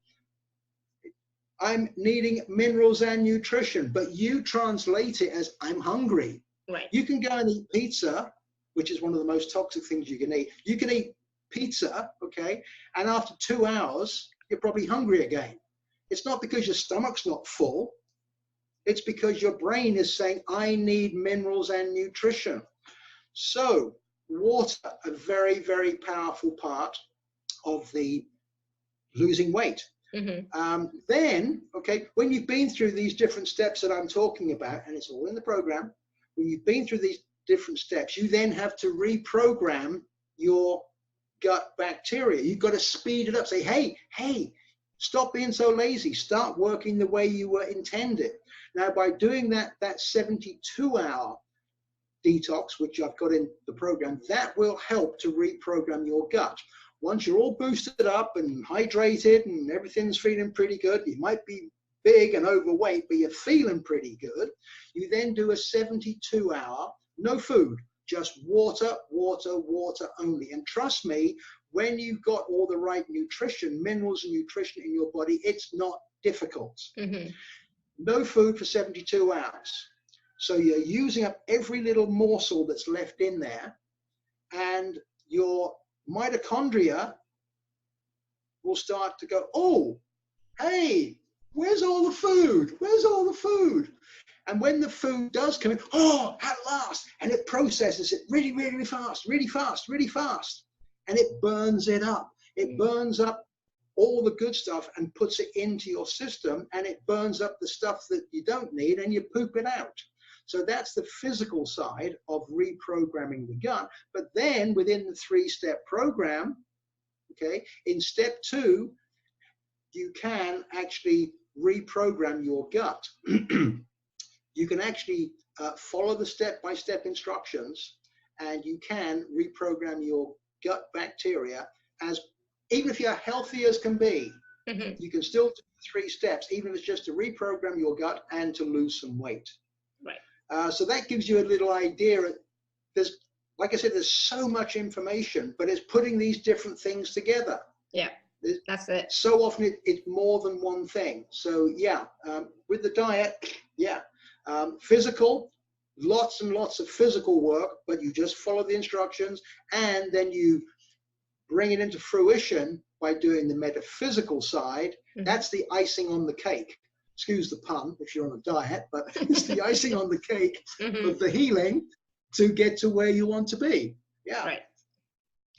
I'm needing minerals and nutrition, but you translate it as I'm hungry. Right. You can go and eat pizza, which is one of the most toxic things you can eat. You can eat pizza, okay, and after 2 hours, you're probably hungry again. It's not because your stomach's not full. It's because your brain is saying, I need minerals and nutrition. So water, a very, very powerful part of the losing weight. Then, okay, when you've been through these different steps that I'm talking about, and it's all in the program, when you've been through these different steps, you then have to reprogram your gut bacteria. You've got to speed it up. Say, hey, stop being so lazy. Start working the way you were intended. Now, by doing that 72-hour detox, which I've got in the program, that will help to reprogram your gut. Once you're all boosted up and hydrated and everything's feeling pretty good, you might be big and overweight, but you're feeling pretty good. You then do a 72-hour, no food, just water, water, water only. And trust me, when you've got all the right nutrition, minerals and nutrition in your body, it's not difficult. No food for 72 hours. So you're using up every little morsel that's left in there, and your mitochondria will start to go, oh, hey, where's all the food? Where's all the food? And when the food does come in, oh, at last, and it processes it really, really, really fast, really fast, really fast, and it burns it up. It burns up all the good stuff and puts it into your system, and it burns up the stuff that you don't need, and you poop it out. So that's the physical side of reprogramming the gut. But then within the 3-step program, okay, in step 2, you can actually reprogram your gut. You can actually follow the step-by-step instructions, and you can reprogram your gut bacteria as, even if you're healthy as can be, you can still do 3 steps, even if it's just to reprogram your gut and to lose some weight. Right. So that gives you a little idea. There's, like I said, there's so much information, but it's putting these different things together. Yeah, that's it. So often it's more than one thing. So yeah, with the diet, yeah, physical, lots and lots of physical work, but you just follow the instructions, and then you bring it into fruition by doing the metaphysical side. That's the icing on the cake. Excuse the pun if you're on a diet, but it's the icing on the cake of the healing to get to where you want to be. Yeah. Right.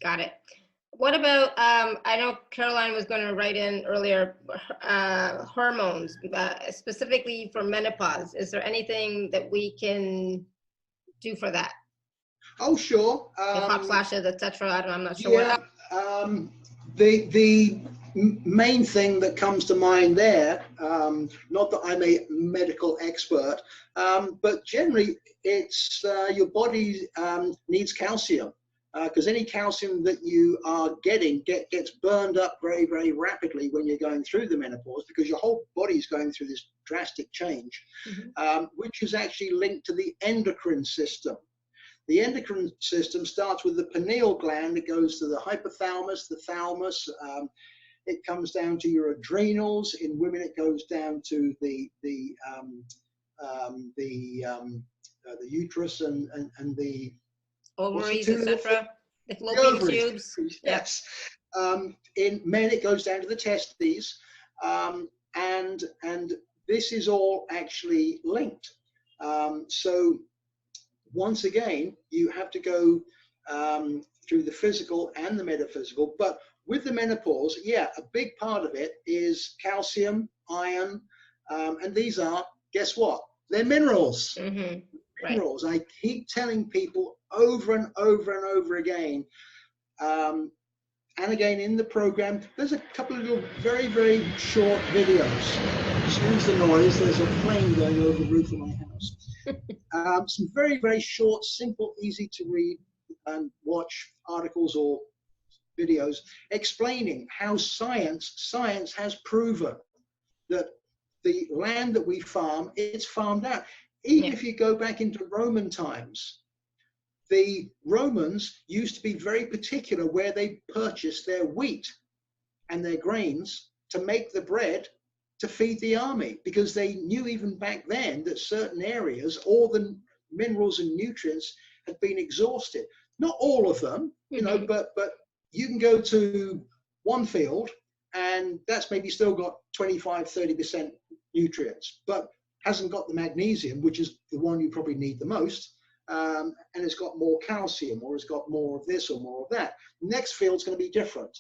Got it. What about, I know Caroline was going to write in earlier, hormones, specifically for menopause. Is there anything that we can do for that? Oh, sure. Hot flashes, etc. I'm not sure. Yeah. The main thing that comes to mind there, not that I'm a medical expert, but generally it's your body needs calcium, because any calcium that you are getting gets burned up very, very rapidly when you're going through the menopause, because your whole body's going through this drastic change, which is actually linked to the endocrine system. The endocrine system starts with the pineal gland. It goes to the hypothalamus, the thalamus. It comes down to your adrenals. In women, it goes down to the uterus and the ovaries, etc. The fallopian tubes. Yes. In men, it goes down to the testes, and this is all actually linked. So once again, you have to go through the physical and the metaphysical. But with the menopause, yeah, a big part of it is calcium, iron, and these are, guess what? They're minerals. Minerals. Right. I keep telling people over and over and over again. And again, in the program, there's a couple of little very, very short videos. Excuse the noise. There's a plane going over the roof of my house. Some very, very short, simple, easy to read and watch articles or videos explaining how science has proven that the land that we farm, it's farmed out. Even if you go back into Roman times, the Romans used to be very particular where they purchased their wheat and their grains to make the bread to feed the army, because they knew even back then that certain areas, all the minerals and nutrients had been exhausted. Not all of them, you know, but you can go to one field and that's maybe still got 25-30% nutrients, but hasn't got the magnesium, which is the one you probably need the most, and it's got more calcium, or it's got more of this or more of that. The next field's going to be different.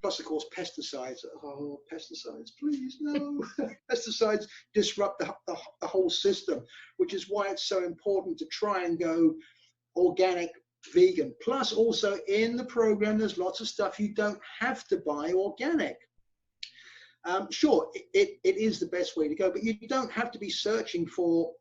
Plus, of course, pesticides. Oh, pesticides, please, no. Pesticides disrupt the whole system, which is why it's so important to try and go organic, vegan. Plus, also in the program, there's lots of stuff you don't have to buy organic. Sure, it is the best way to go, but you don't have to be searching for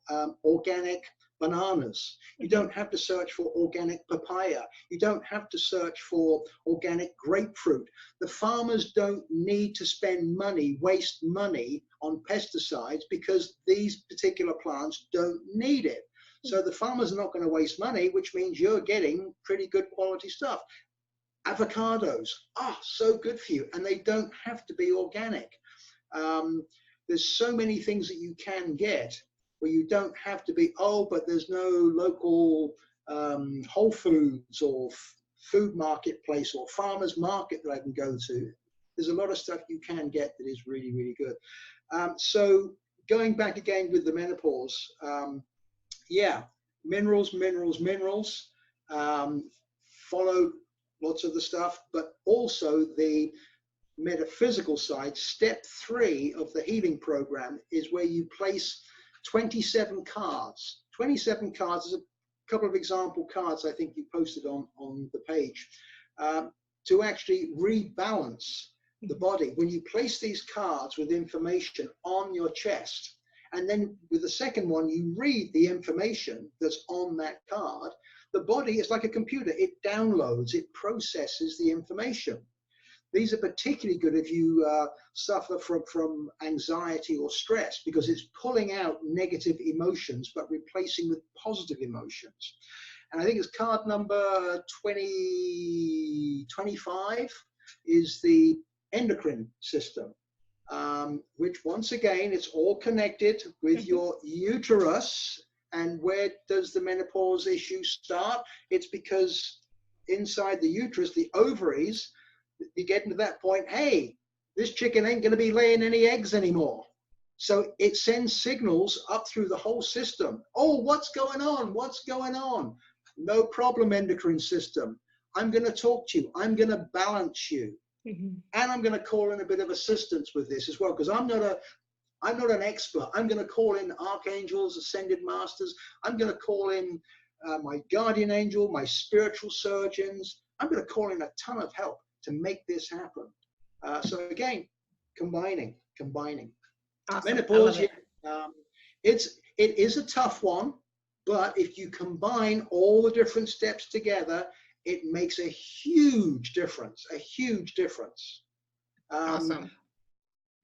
organic bananas. You don't have to search for organic papaya. You don't have to search for organic grapefruit. The farmers don't need to spend money, waste money on pesticides, because these particular plants don't need it. So the farmers are not going to waste money, which means you're getting pretty good quality stuff. Avocados, so good for you, and they don't have to be organic. There's so many things that you can get where you don't have to be, but there's no local Whole Foods or food marketplace or farmers market that I can go to. There's a lot of stuff you can get that is really, really good. So going back again with the menopause, yeah, minerals, follow lots of the stuff, but also the metaphysical side. Step 3 of the healing program is where you place 27 cards. 27 cards is a couple of example cards I think you posted on the page, to actually rebalance the body. When you place these cards with information on your chest, and then with the second one, you read the information that's on that card, the body is like a computer. It downloads, it processes the information. These are particularly good if you suffer from anxiety or stress, because it's pulling out negative emotions, but replacing with positive emotions. And I think it's card number 25 is the endocrine system, which once again, it's all connected with your uterus. And where does the menopause issue start? It's because inside the uterus, the ovaries, you get into that point, hey, this chicken ain't going to be laying any eggs anymore. So it sends signals up through the whole system. Oh, what's going on? What's going on? No problem, endocrine system. I'm going to talk to you. I'm going to balance you. And I'm going to call in a bit of assistance with this as well, because I'm not an expert. I'm going to call in archangels, ascended masters. I'm going to call in my guardian angel, my spiritual surgeons. I'm going to call in a ton of help to make this happen. So again, combining. Awesome. Menopause, it is a tough one, but if you combine all the different steps together, it makes a huge difference, Awesome.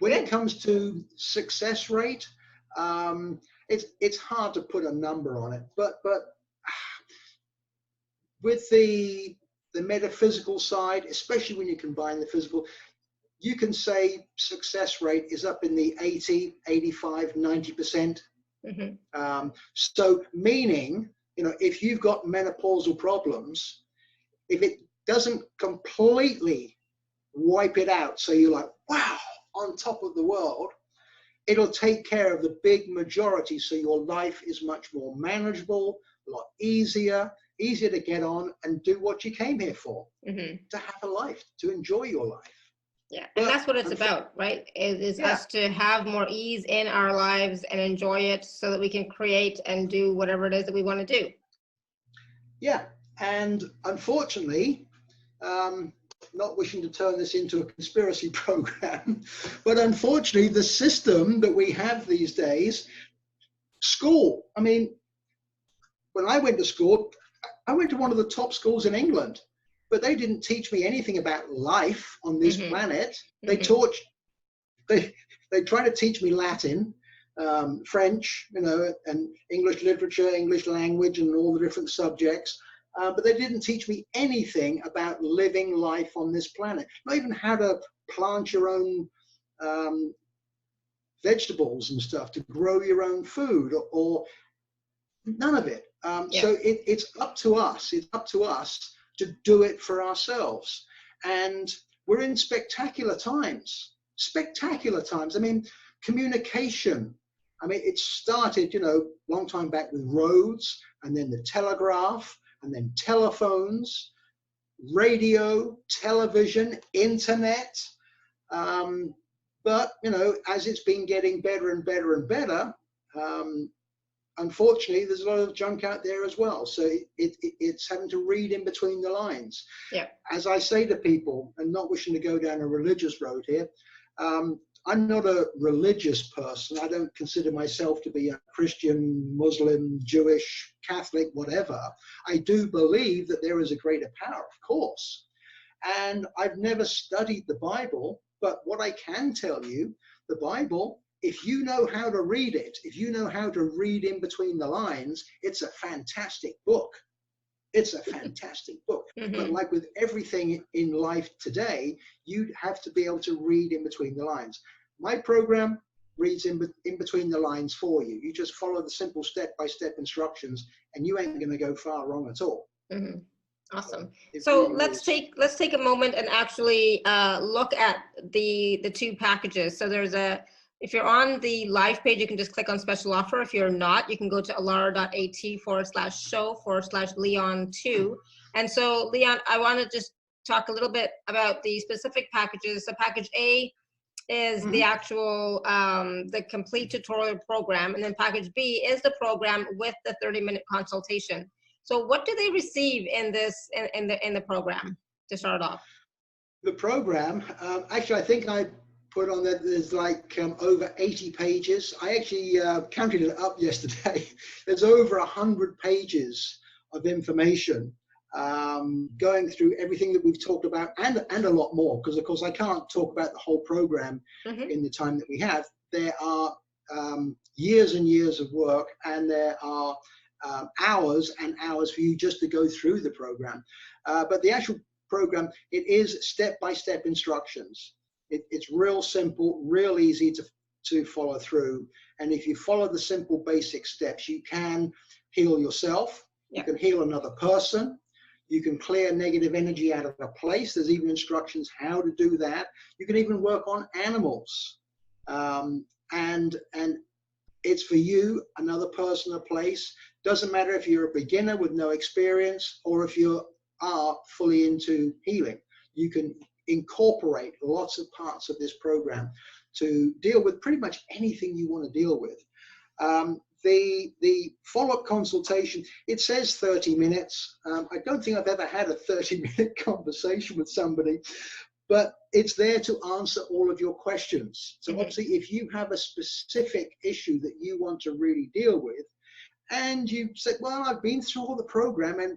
When it comes to success rate, it's hard to put a number on it, but with the metaphysical side, especially when you combine the physical, you can say success rate is up in the 80, 85, 90%. So meaning, if you've got menopausal problems, if it doesn't completely wipe it out, so you're like, wow, on top of the world, it'll take care of the big majority. So your life is much more manageable, a lot easier to get on and do what you came here for, to have a life, to enjoy your life. Yeah, and that's what it's about, right? It is us to have more ease in our lives and enjoy it so that we can create and do whatever it is that we want to do. Yeah, and unfortunately, not wishing to turn this into a conspiracy program, but unfortunately, the system that we have these days, school, I mean, when I went to school, I went to one of the top schools in England, but they didn't teach me anything about life on this planet. They tried to teach me Latin, French, and English literature, English language, and all the different subjects. But they didn't teach me anything about living life on this planet. Not even how to plant your own vegetables and stuff, to grow your own food, or none of it. So it's up to us. It's up to us to do it for ourselves. And we're in spectacular times. I mean, communication. I mean, it started, long time back with roads, and then the telegraph, and then telephones, radio, television, internet. But, as it's been getting better and better and better, unfortunately, there's a lot of junk out there as well. So it's having to read in between the lines. Yeah. As I say to people, and not wishing to go down a religious road here, I'm not a religious person. I don't consider myself to be a Christian, Muslim, Jewish, Catholic, whatever. I do believe that there is a greater power, of course. And I've never studied the Bible, but what I can tell you, the Bible, if you know how to read it, if you know how to read in between the lines, it's a fantastic book. It's a fantastic book. But like with everything in life today, you have to be able to read in between the lines. My program reads in between the lines for you. You just follow the simple step-by-step instructions, and you ain't going to go far wrong at all. Awesome. So let's take a moment and actually look at the two packages. So there's a If you're on the live page, you can just click on special offer. If you're not, you can go to alara.at/show/Leon2. And so, Leon, I want to just talk a little bit about the specific packages. So package A is the actual, the complete tutorial program. And then package B is the program with the 30-minute consultation. So what do they receive in this, in the program to start off? The program, actually, I think I put on that there's like over 80 pages. I actually counted it up yesterday. There's over 100 pages of information going through everything that we've talked about and a lot more, because of course I can't talk about the whole program in the time that we have. There are years and years of work, and there are hours and hours for you just to go through the program. But the actual program, it is step-by-step instructions. It's real simple, real easy to follow through. And if you follow the simple basic steps, you can heal yourself, you can heal another person, you can clear negative energy out of a place. There's even instructions how to do that. You can even work on animals. And it's for you, another person, a place. Doesn't matter if you're a beginner with no experience or if you are fully into healing. You can incorporate lots of parts of this program to deal with pretty much anything you want to deal with. The follow-up consultation, it says 30 minutes. I don't think I've ever had a 30-minute conversation with somebody, but it's there to answer all of your questions. So obviously, if you have a specific issue that you want to really deal with, and you said, well, I've been through all the program, and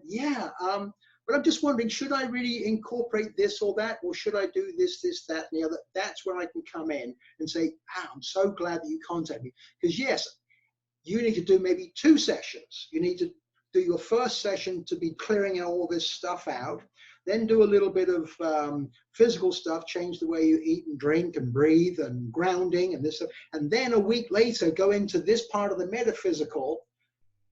but I'm just wondering, should I really incorporate this or that, or should I do this, that, and the other? That's where I can come in and say, I'm so glad that you contacted me. Because yes, you need to do maybe 2 sessions. You need to do your first session to be clearing all this stuff out, then do a little bit of physical stuff, change the way you eat and drink and breathe and grounding and this stuff. And then a week later, go into this part of the metaphysical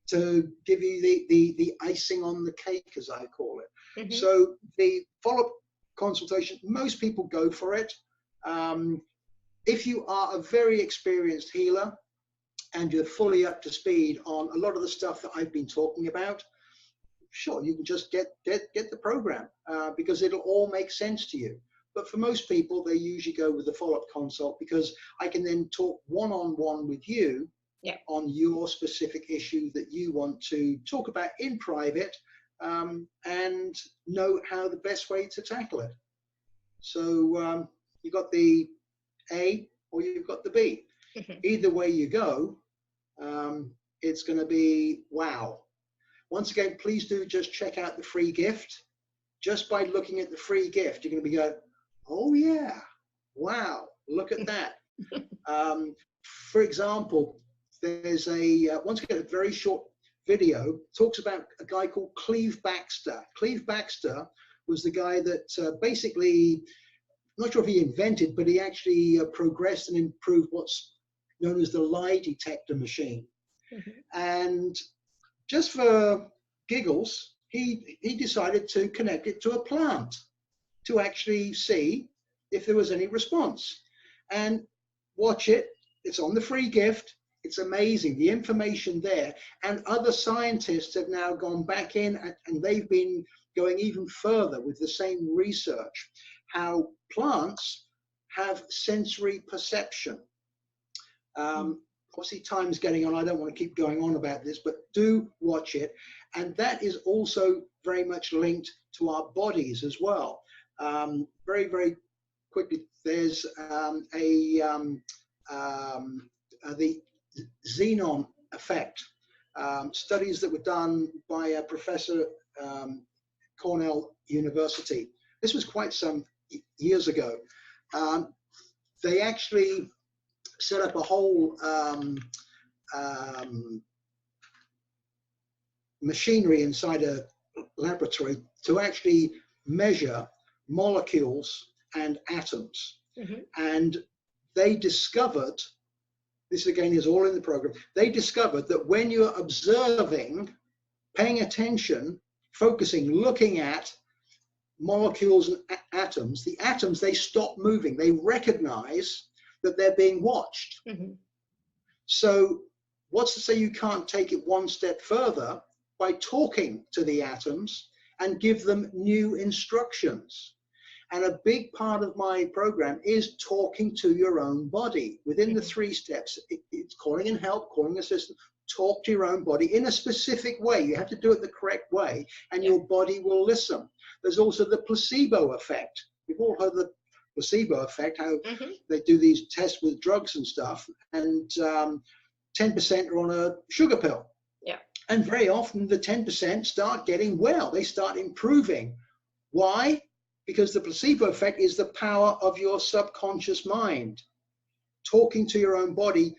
to give you the icing on the cake, as I call it. So the follow-up consultation, most people go for it. If you are a very experienced healer and you're fully up to speed on a lot of the stuff that I've been talking about, sure, you can just get the program because it'll all make sense to you. But for most people, they usually go with the follow-up consult because I can then talk one-on-one with you on your specific issue that you want to talk about in private, and know how the best way to tackle it. So you've got the A or you've got the B. Either way you go, it's going to be wow. Once again, please do just check out the free gift. Just by looking at the free gift, you're going to be going, oh yeah, wow, look at that. For example, there's once again, a very short video, talks about a guy called Cleve Baxter. Cleve Baxter was the guy that basically, I'm not sure if he invented, but he actually progressed and improved what's known as the lie detector machine. And just for giggles, he decided to connect it to a plant to actually see if there was any response. And watch it. It's on the free gift. It's amazing, the information there. And other scientists have now gone back in and they've been going even further with the same research, how plants have sensory perception. Obviously, time's getting on. I don't want to keep going on about this, but do watch it. And that is also very much linked to our bodies as well. Very, very quickly, there's the xenon effect. Studies that were done by a professor Cornell University. This was quite some years ago. They actually set up a whole machinery inside a laboratory to actually measure molecules and atoms. And they discovered, this again is all in the program, they discovered that when you're observing, paying attention, focusing, looking at molecules and atoms, the atoms, they stop moving. They recognize that they're being watched. Mm-hmm. So what's to say you can't take it one step further by talking to the atoms and give them new instructions? And a big part of my program is talking to your own body. Within the 3 steps, it's calling in help, calling assistance. Talk to your own body in a specific way. You have to do it the correct way, and your body will listen. There's also the placebo effect. We've all heard the placebo effect, how they do these tests with drugs and stuff, and 10% are on a sugar pill. Yeah. And very often the 10% start getting well. They start improving. Why? Because the placebo effect is the power of your subconscious mind. Talking to your own body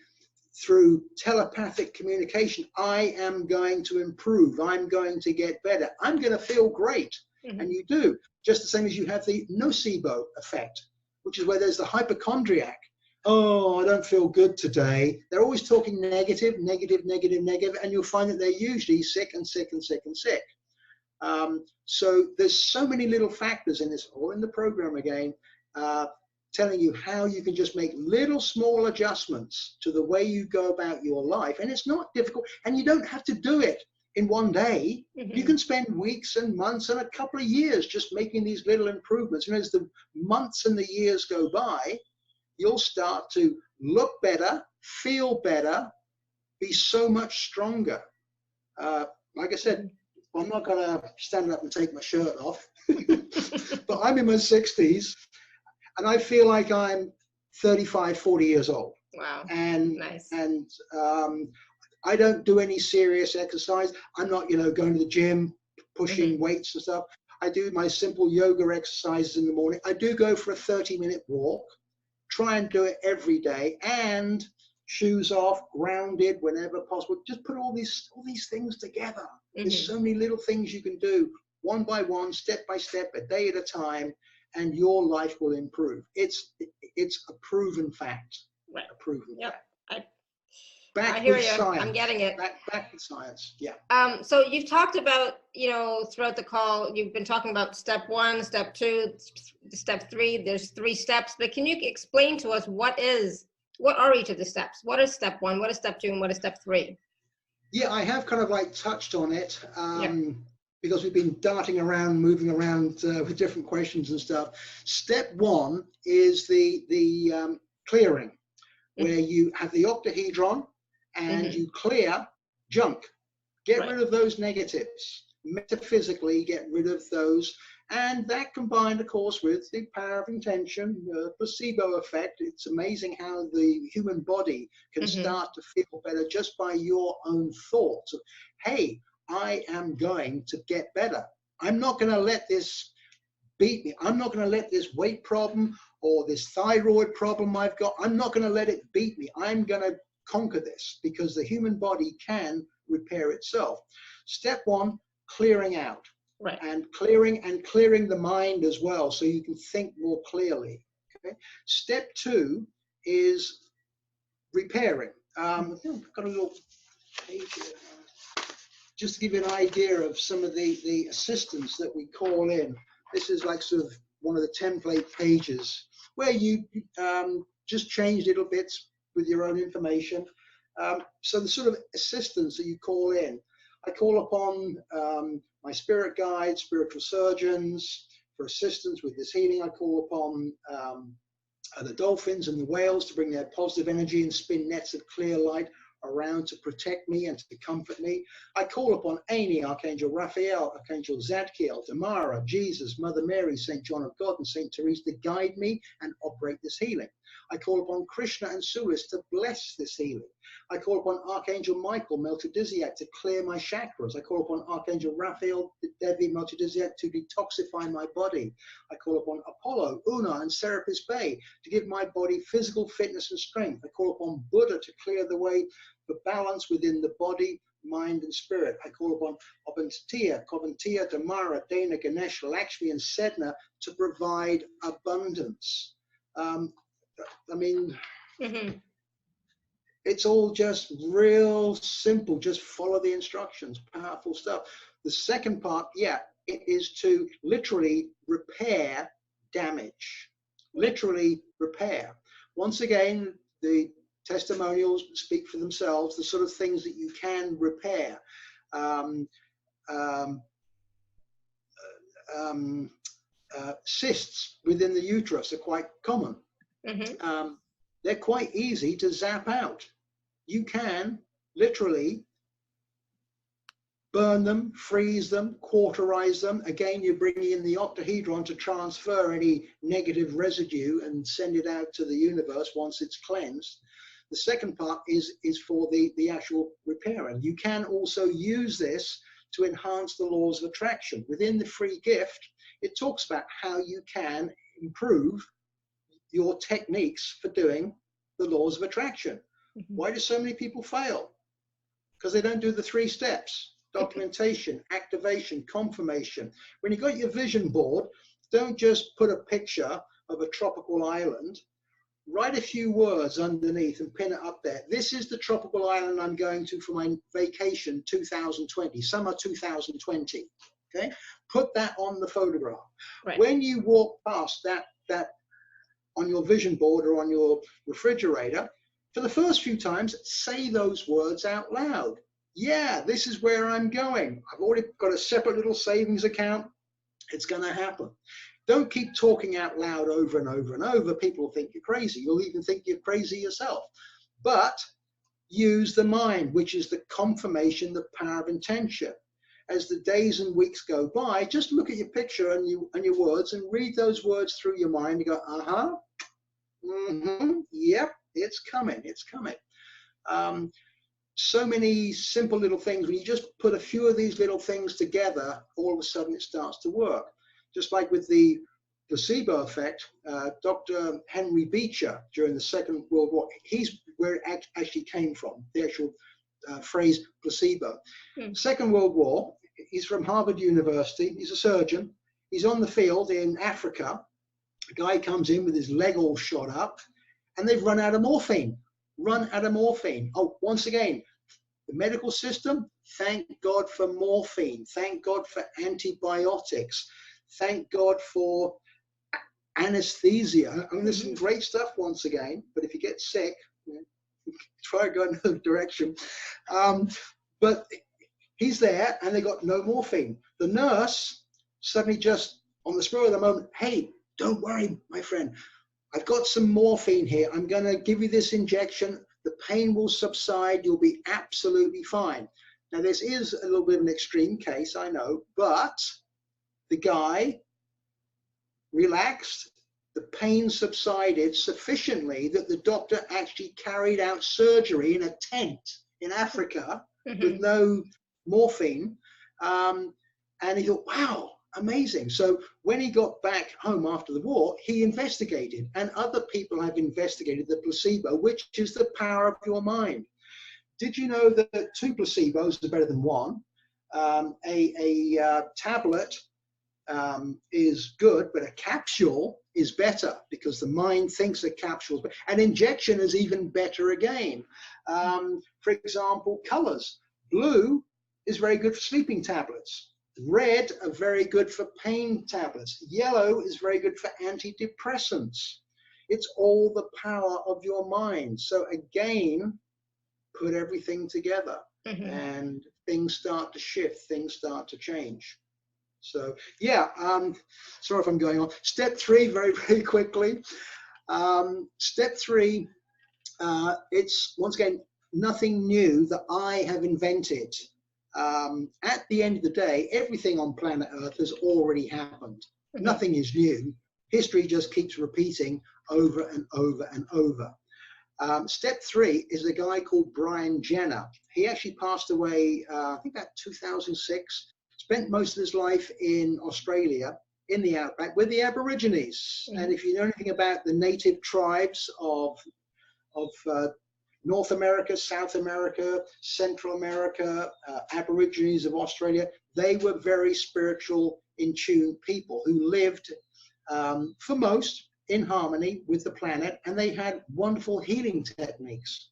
through telepathic communication. I am going to improve. I'm going to get better. I'm going to feel great. And you do. Just the same as you have the nocebo effect, which is where there's the hypochondriac. Oh, I don't feel good today. They're always talking negative, negative, negative, negative, and you'll find that they're usually sick and sick and sick and sick. So there's so many little factors in this, all in the program again, telling you how you can just make little small adjustments to the way you go about your life. And it's not difficult, and you don't have to do it in one day. You can spend weeks and months and a couple of years just making these little improvements. And as the months and the years go by, you'll start to look better, feel better, be so much stronger. Like I said, I'm not going to stand up and take my shirt off, but I'm in my 60s and I feel like I'm 35, 40 years old. Wow. And, nice. And I don't do any serious exercise. I'm not, going to the gym, pushing weights and stuff. I do my simple yoga exercises in the morning. I do go for a 30-minute walk, try and do it every day, and shoes off, grounded whenever possible. Just put all these things together. There's so many little things you can do, one by one, step by step, a day at a time, and your life will improve. It's a proven fact. Right. A proven fact. I hear you. Science. I'm getting it. Back with science. Yeah. So you've talked about, throughout the call, you've been talking about step 1, step 2, step 3. There's 3 steps, but can you explain to us what are each of the steps? What is step 1? What is step 2? And what is step 3? Yeah, I have kind of touched on it because we've been darting around, moving around with different questions and stuff. Step 1 is the clearing, where you have the octahedron and you clear junk. Get rid of those negatives. Metaphysically, get rid of those. And that combined, of course, with the power of intention, the placebo effect. It's amazing how the human body can start to feel better just by your own thoughts of, hey, I am going to get better. I'm not going to let this beat me. I'm not going to let this weight problem or this thyroid problem I've got, I'm not going to let it beat me. I'm going to conquer this, because the human body can repair itself. Step 1, clearing out. Right. And clearing the mind as well, so you can think more clearly. Okay. Step 2 is repairing. I've got a little page here, just to give you an idea of some of the assistance that we call in. This is like sort of one of the template pages where you just change little bits with your own information. So the sort of assistance that you call in, I call upon my spirit guides, spiritual surgeons for assistance with this healing. I call upon the dolphins and the whales to bring their positive energy and spin nets of clear light around to protect me and to comfort me. I call upon Amy, Archangel Raphael, Archangel Zadkiel, Tamara, Jesus, Mother Mary, St. John of God, and St. Therese to guide me and operate this healing. I call upon Krishna and Sulis to bless this healing. I call upon Archangel Michael, Melchizedek, to clear my chakras. I call upon Archangel Raphael, Devi, Melchizedek to detoxify my body. I call upon Apollo, Una, and Serapis Bey to give my body physical fitness and strength. I call upon Buddha to clear the way for balance within the body, mind, and spirit. I call upon Kovantia, Damara, Dana, Ganesh, Lakshmi, and Sedna to provide abundance. I mean, it's all just real simple. Just follow the instructions. Powerful stuff. The second part, it is to literally repair damage. Literally repair. Once again, the testimonials speak for themselves, the sort of things that you can repair. Cysts within the uterus are quite common. They're quite easy to zap out. You can literally burn them, freeze them, cauterize them. Again, you're bringing in the octahedron to transfer any negative residue and send it out to the universe once it's cleansed. The second part is for the actual repair. And you can also use this to enhance the laws of attraction. Within the free gift, it talks about how you can improve your techniques for doing the laws of attraction. Why do so many people fail? Because they don't do the 3 steps: documentation, activation, confirmation. When you got your vision board, don't just put a picture of a tropical island. Write a few words underneath and pin it up there. This is the tropical island I'm going to for my vacation 2020, summer 2020. Okay, put that on the photograph. Right. When you walk past that on your vision board or on your refrigerator, for the first few times, say those words out loud. Yeah, this is where I'm going. I've already got a separate little savings account. It's going to happen. Don't keep talking out loud over and over and over. People will think you're crazy. You'll even think you're crazy yourself. But use the mind, which is the confirmation, the power of intention. As the days and weeks go by, just look at your picture and your words and read those words through your mind. You go, yep, it's coming, it's coming. So many simple little things. When you just put a few of these little things together, all of a sudden it starts to work. Just like with the placebo effect, Dr. Henry Beecher during the Second World War, he's where it actually came from, the actual phrase placebo. Second World War, he's from Harvard University, he's a surgeon, he's on the field in Africa. A guy comes in with his leg all shot up, and they've run out of morphine. Oh, once again, the medical system, thank God for morphine, thank God for antibiotics, thank God for anesthesia. I mean, there's some great stuff once again, but if you get sick, try to go another direction. But he's there and they got no morphine. The nurse suddenly just on the spur of the moment, hey, don't worry, my friend. I've got some morphine here. I'm going to give you this injection. The pain will subside. You'll be absolutely fine. Now, this is a little bit of an extreme case, I know, but the guy relaxed. The pain subsided sufficiently that the doctor actually carried out surgery in a tent in Africa with no morphine. And he thought, wow, amazing. So when he got back home after the war, he investigated, and other people have investigated the placebo, which is the power of your mind. Did you know that 2 placebos are better than 1? A tablet is good, but a capsule is better because the mind thinks a capsule is better. An injection is even better again. For example, colors. Blue is very good for sleeping tablets. Red are very good for pain tablets. Yellow is very good for antidepressants. It's all the power of your mind. So again, put everything together and things start to shift, things start to change. So yeah, sorry if I'm going on. Step 3, very, very quickly. Step 3, it's once again, nothing new that I have invented. At the end of the day, everything on planet Earth has already happened. Nothing is new. History just keeps repeating over and over and over. Step 3 is a guy called Brian Jenner. He actually passed away, I think about 2006. Spent most of his life in Australia, in the outback, with the Aborigines. And if you know anything about the native tribes of North America, South America, Central America, Aborigines of Australia, they were very spiritual, in tune people who lived, for most, in harmony with the planet, and they had wonderful healing techniques.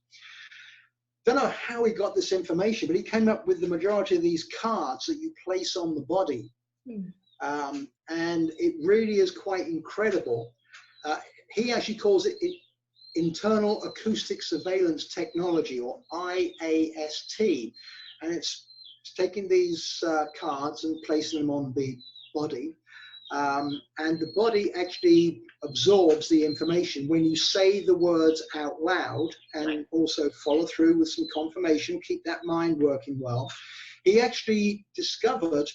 Don't know how he got this information, but he came up with the majority of these cards that you place on the body. And it really is quite incredible. He actually calls it internal acoustic surveillance technology, or IAST, and it's taking these cards and placing them on the body, and the body actually absorbs the information when you say the words out loud, and also follow through with some confirmation, keep that mind working well. He actually discovered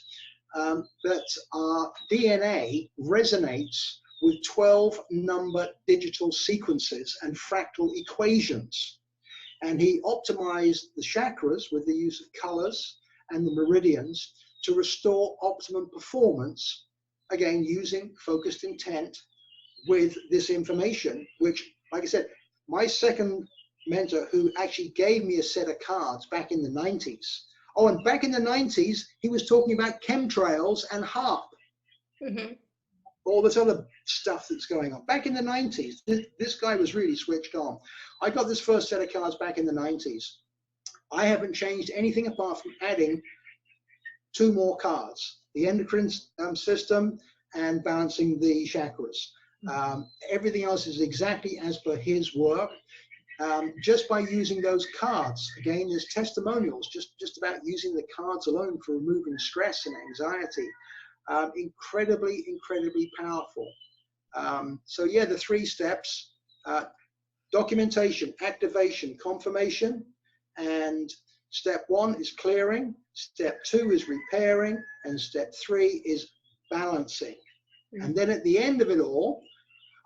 that our DNA resonates with 12 number digital sequences and fractal equations. And he optimized the chakras with the use of colors and the meridians to restore optimum performance, again, using focused intent with this information, which, like I said, my second mentor, who actually gave me a set of cards back in the 90s. Oh, and back in the 90s, he was talking about chemtrails and HARP. All this other stuff that's going on. Back in the 90s, this guy was really switched on. I got this first set of cards back in the 90s. I haven't changed anything apart from adding 2 more cards, the endocrine system and balancing the chakras. Everything else is exactly as per his work. Just by using those cards, again, there's testimonials just about using the cards alone for removing stress and anxiety. Incredibly, incredibly powerful. So yeah, the 3 steps: documentation, activation, confirmation, and step 1 is clearing, step 2 is repairing, and step 3 is balancing. And then at the end of it all,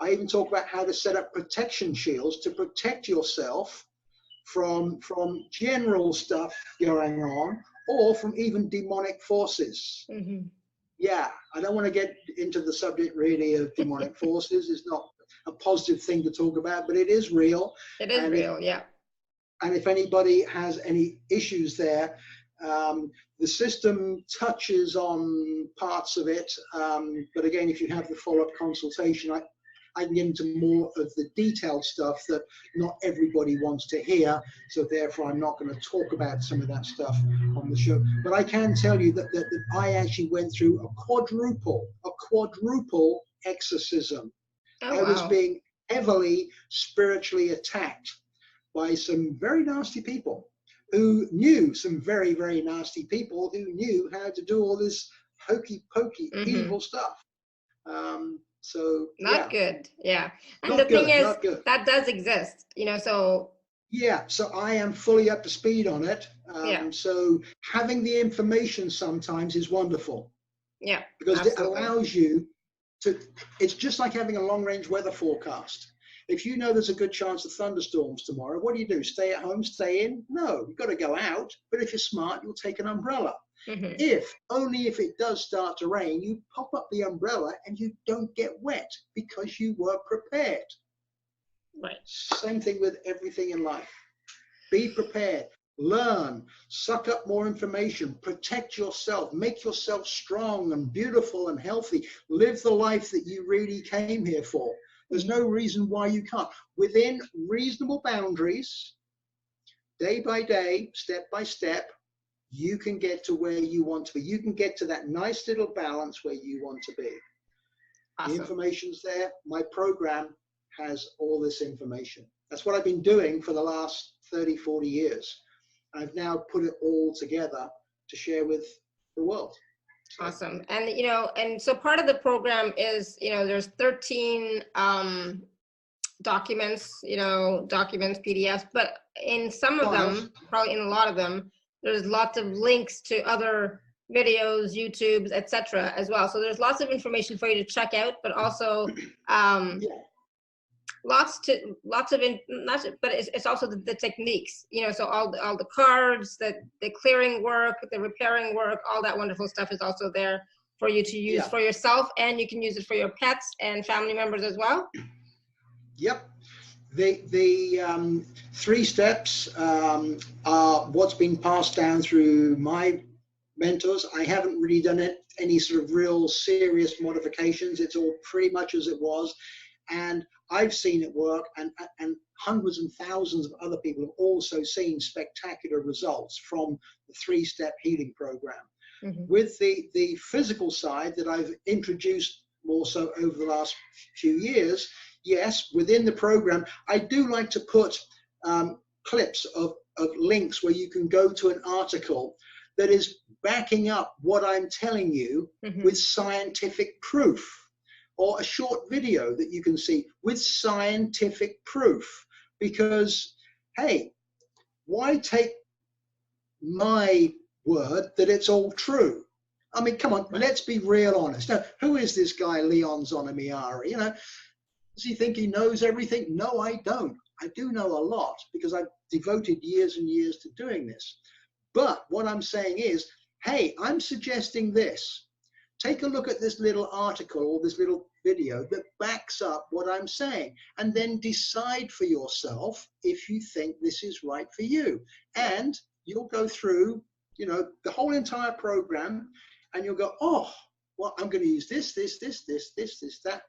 I even talk about how to set up protection shields to protect yourself from general stuff going on, or from even demonic forces. Yeah, I don't want to get into the subject really of demonic forces. It's not a positive thing to talk about, but it is real. It is real, yeah. And if anybody has any issues there, the system touches on parts of it. But again, if you have the follow-up consultation, I can get into more of the detailed stuff that not everybody wants to hear. So therefore, I'm not going to talk about some of that stuff on the show. But I can tell you that I actually went through a quadruple exorcism. I was being heavily spiritually attacked by some very nasty people who knew, some very, very nasty people who knew how to do all this hokey pokey evil stuff. So not good. Yeah. And not the thing is, that does exist, you know, so. Yeah, so I am fully up to speed on it. So having the information sometimes is wonderful. Yeah. Because absolutely. it allows you to, it's just like having a long range weather forecast. If you know there's a good chance of thunderstorms tomorrow, what do? Stay at home, stay in? No, you've got to go out. But if you're smart, you'll take an umbrella. Only if it does start to rain, you pop up the umbrella and you don't get wet because you were prepared. Right. Same thing with everything in life. Be prepared, learn, suck up more information, protect yourself, make yourself strong and beautiful and healthy. Live the life that you really came here for. There's no reason why you can't. Within reasonable boundaries, day by day, step by step, you can get to where you want to be. You can get to that nice little balance where you want to be. Awesome. The information's there. My program has all this information. That's what I've been doing for the last 30, 40 years. I've now put it all together to share with the world. Awesome. And, you know, and so part of the program is, you know, there's 13 documents, PDFs, but in some of them, probably in a lot of them, there's lots of links to other videos, YouTubes, etc. as well. So there's lots of information for you to check out, but also it's also the techniques, you know, so all the cards, the clearing work, the repairing work, all that wonderful stuff is also there for you to use for yourself, and you can use it for your pets and family members as well. Yep. The 3 steps are what's been passed down through my mentors. I haven't really done any sort of real serious modifications. It's all pretty much as it was. And I've seen it work, and hundreds and thousands of other people have also seen spectacular results from the 3-step healing program. With the physical side that I've introduced more so over the last few years yes, within the program, I do like to put clips of links where you can go to an article that is backing up what I'm telling you with scientific proof, or a short video that you can see with scientific proof. Because, hey, why take my word that it's all true? I mean, come on, let's be real honest. Now, who is this guy, Lyon Zonamyari? You know, does he think he knows everything? No, I don't. I do know a lot because I've devoted years and years to doing this. But what I'm saying is, hey, I'm suggesting this. Take a look at this little article or this little video that backs up what I'm saying, and then decide for yourself if you think this is right for you. And you'll go through, you know, the whole entire program, and you'll go, oh, well, I'm going to use this, that.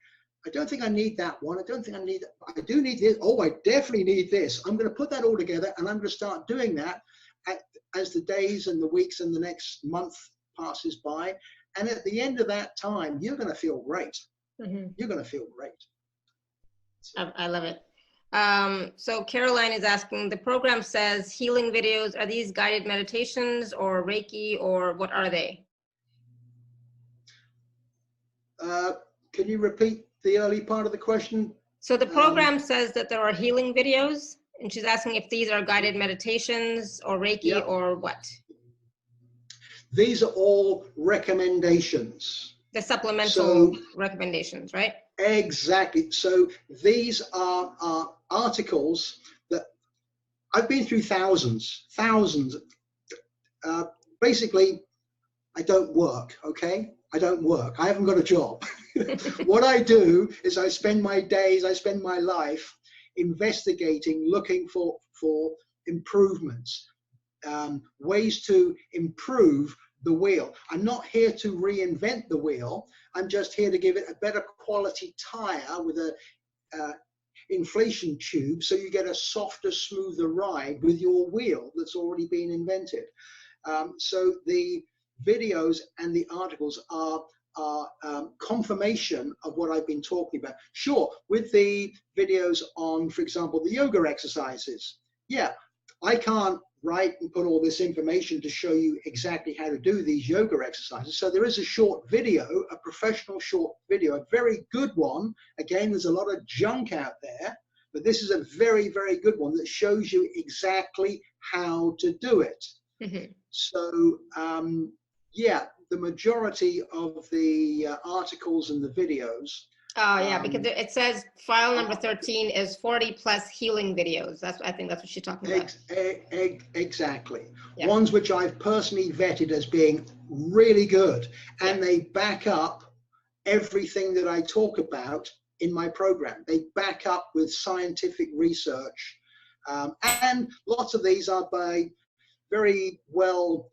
I don't think I need that one. I don't think I need that. I do need this. Oh, I definitely need this. I'm going to put that all together, and I'm going to start doing that as the days and the weeks and the next month passes by. And at the end of that time, you're going to feel great. You're going to feel great. I love it. So Caroline is asking, the program says healing videos. Are these guided meditations or Reiki, or what are they? Can you repeat the early part of the question? So the program says that there are healing videos, and she's asking if these are guided meditations or Reiki or what? These are all recommendations. The supplemental recommendations, right? Exactly. So these are articles that I've been through thousands. Basically, I don't work, okay? I don't work. I haven't got a job. What I do is I spend my days, I spend my life investigating, looking for improvements, ways to improve the wheel. I'm not here to reinvent the wheel. I'm just here to give it a better quality tire with a inflation tube, so you get a softer, smoother ride with your wheel that's already been invented. So the videos and the articles are confirmation of what I've been talking about. Sure, with the videos on, for example, the yoga exercises, yeah, I can't write and put all this information to show you exactly how to do these yoga exercises. So there is a short video, a professional short video, a very good one. Again, there's a lot of junk out there, but this is a very, very good one that shows you exactly how to do it. So, yeah, the majority of the articles and the videos. Oh yeah, because it says file number 13 is 40 plus healing videos. I think that's what she's talking about. Exactly. Yeah. Ones which I've personally vetted as being really good, and they back up everything that I talk about in my program. They back up with scientific research, and lots of these are by very well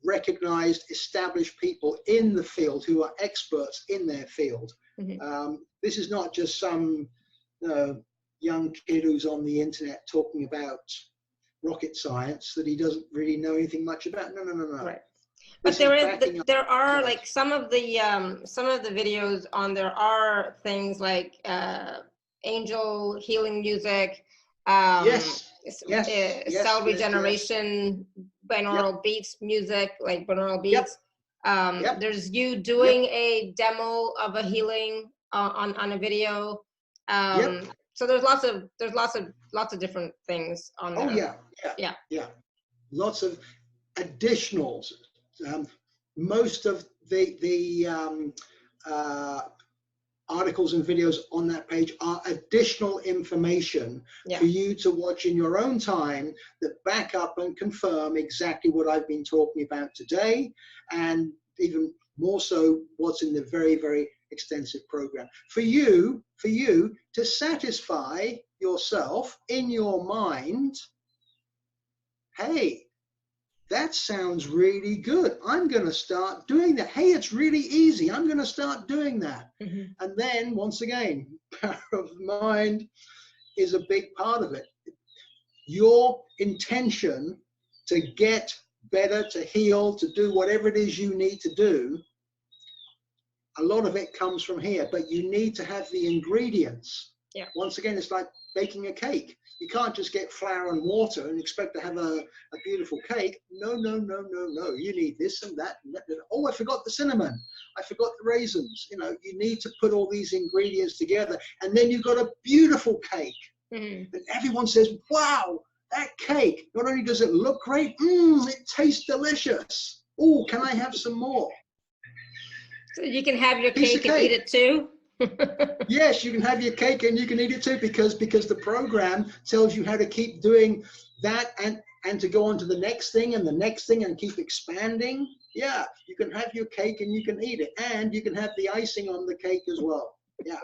recognized, established people in the field who are experts in their field. This is not just some young kid who's on the internet talking about rocket science that he doesn't really know anything much about. No. Right. But there are like some of the videos on there are things like angel healing music, cell regeneration, binaural beats music, like binaural beats. There's you doing a demo of a healing on a video. So there's lots of different things on there. Lots of additionals. Most of the articles and videos on that page are additional information for you to watch in your own time that back up and confirm exactly what I've been talking about today, and even more so what's in the very, very extensive program. For you to satisfy yourself in your mind, hey, that sounds really good. I'm going to start doing that. Hey, it's really easy. I'm going to start doing that. And then, once again, power of mind is a big part of it. Your intention to get better, to heal, to do whatever it is you need to do, a lot of it comes from here, but you need to have the ingredients. Yeah. Once again, it's like baking a cake. You can't just get flour and water and expect to have a beautiful cake. No, no, no, no, no. You need this and that. Oh, I forgot the cinnamon. I forgot the raisins. You know, you need to put all these ingredients together, and then you've got a beautiful cake. And everyone says, wow, that cake, not only does it look great, it tastes delicious. Oh, can I have some more? So you can have your cake and eat it too? Yes, you can have your cake and you can eat it too, because the program tells you how to keep doing that and to go on to the next thing and the next thing and keep expanding. Yeah, you can have your cake and you can eat it, and you can have the icing on the cake as well. Yeah.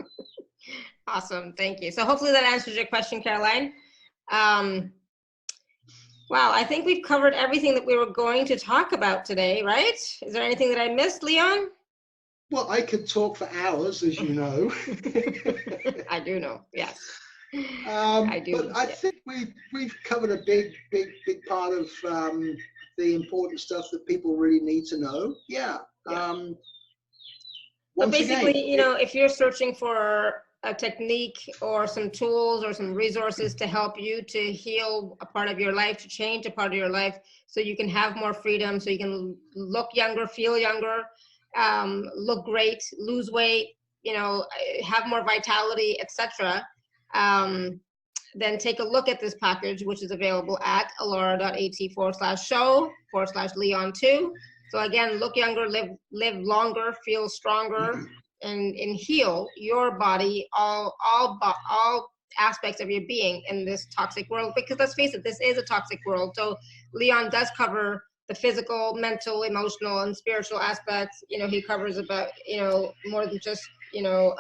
Awesome. Thank you. So hopefully that answers your question, Caroline. Wow, I think we've covered everything that we were going to talk about today, right? Is there anything that I missed, Leon? Well, I could talk for hours, as you know. I do know, yes. I do. But I think we've covered a big part of the important stuff that people really need to know. Yeah. So basically, you know, if you're searching for a technique or some tools or some resources to help you to heal a part of your life, to change a part of your life, so you can have more freedom, so you can look younger, feel younger, look great, lose weight, you know, have more vitality, etc., then take a look at this package, which is available at alara.at/show/Leon2. So again, look younger, live longer, feel stronger, and heal your body, all aspects of your being in this toxic world. Because let's face it, this is a toxic world. So Leon does cover the physical, mental, emotional, and spiritual aspects. You know, he covers about, you know, more than just, you know,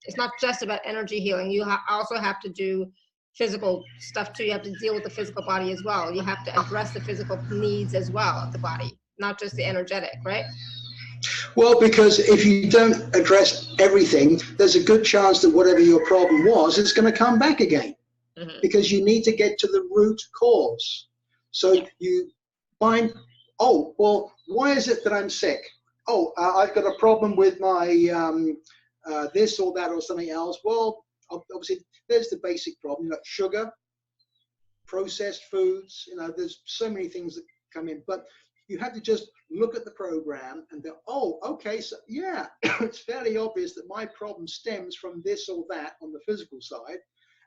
it's not just about energy healing. You also have to do physical stuff too. You have to deal with the physical body as well. You have to address the physical needs as well of the body, not just the energetic, right? Well, because if you don't address everything, there's a good chance that whatever your problem was, it's going to come back again. Because you need to get to the root cause. So you find, oh, well, why is it that I'm sick? Oh, I've got a problem with my this or that or something else. Well, obviously, there's the basic problem, like sugar, processed foods. You know, there's so many things that come in. But you have to just look at the program and go, oh, okay, so yeah, it's fairly obvious that my problem stems from this or that on the physical side,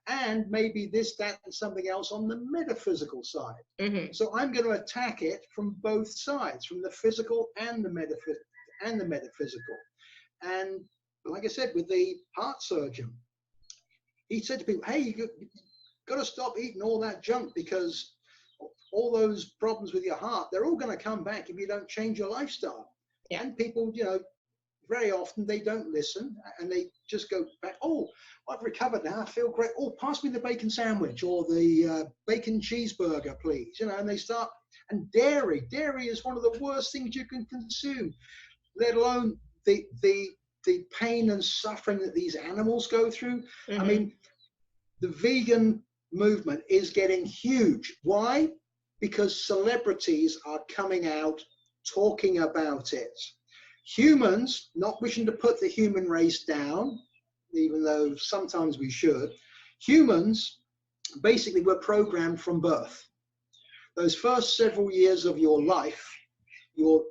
and maybe this, that, and something else on the metaphysical side. So I'm going to attack it from both sides, from the physical and the metaphysical. And like I said, with the heart surgeon, he said to people, hey, you got to stop eating all that junk, because all those problems with your heart, they're all going to come back if you don't change your lifestyle. And people, you know, very often they don't listen, and they just go back, oh, I've recovered now, I feel great. Oh, pass me the bacon sandwich or the bacon cheeseburger, please. You know, and they start, and dairy is one of the worst things you can consume, let alone the pain and suffering that these animals go through. I mean, the vegan movement is getting huge. Why? Because celebrities are coming out talking about it. Humans, not wishing to put the human race down, even though sometimes we should, humans basically were programmed from birth. Those first several years of your life, your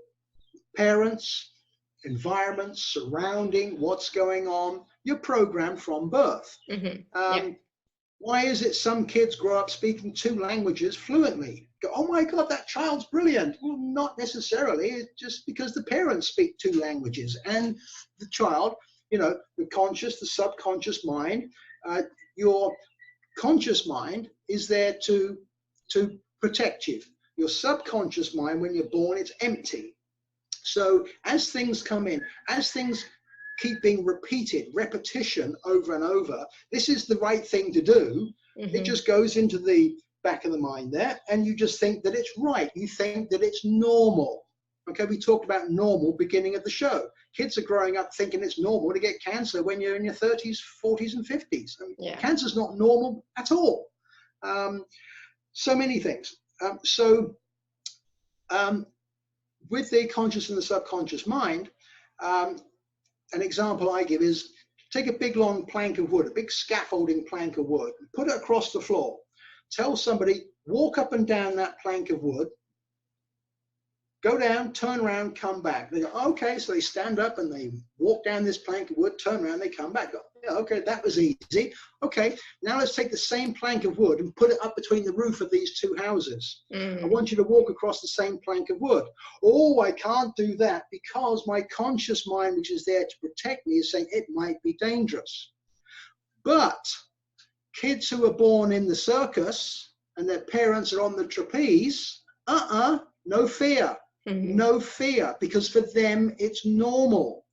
parents, environment, surrounding, what's going on, you're programmed from birth. Why is it some kids grow up speaking 2 languages fluently? Go, oh my God, that child's brilliant. Well, not necessarily. It's just because the parents speak 2 languages, and the child, you know, the conscious, the subconscious mind, your conscious mind is there to protect you. Your subconscious mind, when you're born, it's empty. So as things come in, as things keep being repeated, repetition over and over, this is the right thing to do. It just goes into the back of the mind there, and you just think that it's right. You think that it's normal. Okay, we talked about normal beginning of the show. Kids are growing up thinking it's normal to get cancer when you're in your 30s, 40s, and 50s. I mean, cancer's not normal at all. So many things. With the conscious and the subconscious mind, an example I give is take a big long plank of wood, a big scaffolding plank of wood, and put it across the floor. Tell somebody, walk up and down that plank of wood, go down, turn around, come back. They go, okay, so they stand up and they walk down this plank of wood, turn around, they come back. Go, yeah, okay, that was easy. Okay, now let's take the same plank of wood and put it up between the roof of these two houses. I want you to walk across the same plank of wood. Oh, I can't do that because my conscious mind, which is there to protect me, is saying it might be dangerous. But kids who are born in the circus and their parents are on the trapeze, no fear. No fear, because for them it's normal.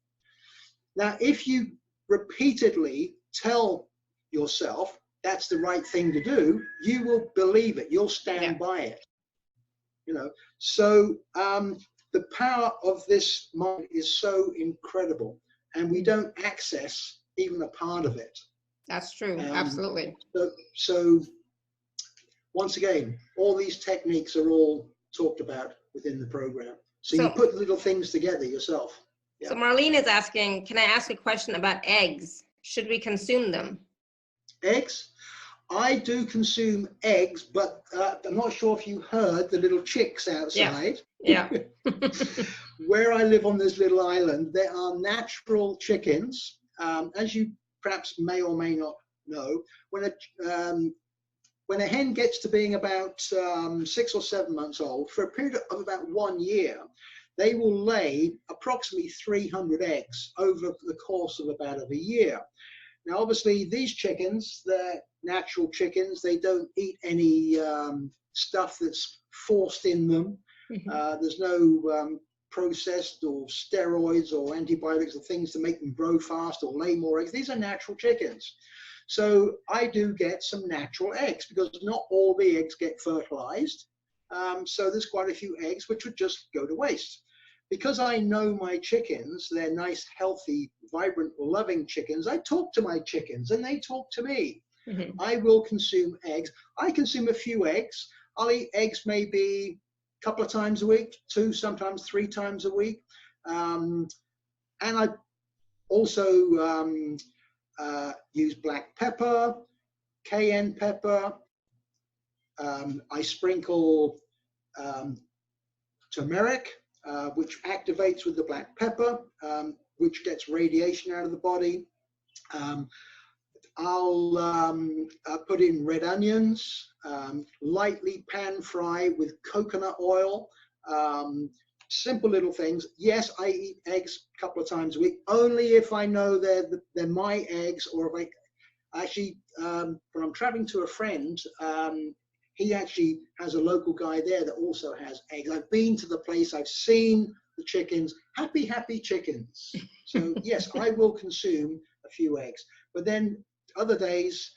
Now, if you repeatedly tell yourself that's the right thing to do, you will believe it. You'll stand by it. You know, so the power of this mind is so incredible, and we don't access even a part of it. That's true. Absolutely. So once again, all these techniques are all talked about within the program. So you put little things together yourself. Yeah. So Marlene is asking, can I ask a question about eggs? Should we consume them? Eggs? I do consume eggs, but I'm not sure if you heard the little chicks outside. Yeah. Where I live on this little island, there are natural chickens. As you perhaps may or may not know, when a hen gets to being about 6 or 7 months old, for a period of about 1 year, they will lay approximately 300 eggs over the course of about a year. Now, obviously, these chickens, they're natural chickens. They don't eat any stuff that's forced in them. There's no processed or steroids or antibiotics or things to make them grow fast or lay more eggs. These are natural chickens. So I do get some natural eggs because not all the eggs get fertilized. So there's quite a few eggs which would just go to waste. Because I know my chickens, they're nice, healthy, vibrant, loving chickens, I talk to my chickens and they talk to me. I will consume eggs. I consume a few eggs. I'll eat eggs maybe a couple of times a week, 2, sometimes 3 times a week. And I also use black pepper, cayenne pepper. I sprinkle turmeric, which activates with the black pepper, which gets radiation out of the body. I'll put in red onions, lightly pan fry with coconut oil. Simple little things. Yes, I eat eggs a couple of times a week, only if I know they're my eggs, or if I actually, when I'm traveling to a friend, he actually has a local guy there that also has eggs. I've been to the place, I've seen the chickens, happy chickens. So yes, I will consume a few eggs. But then other days,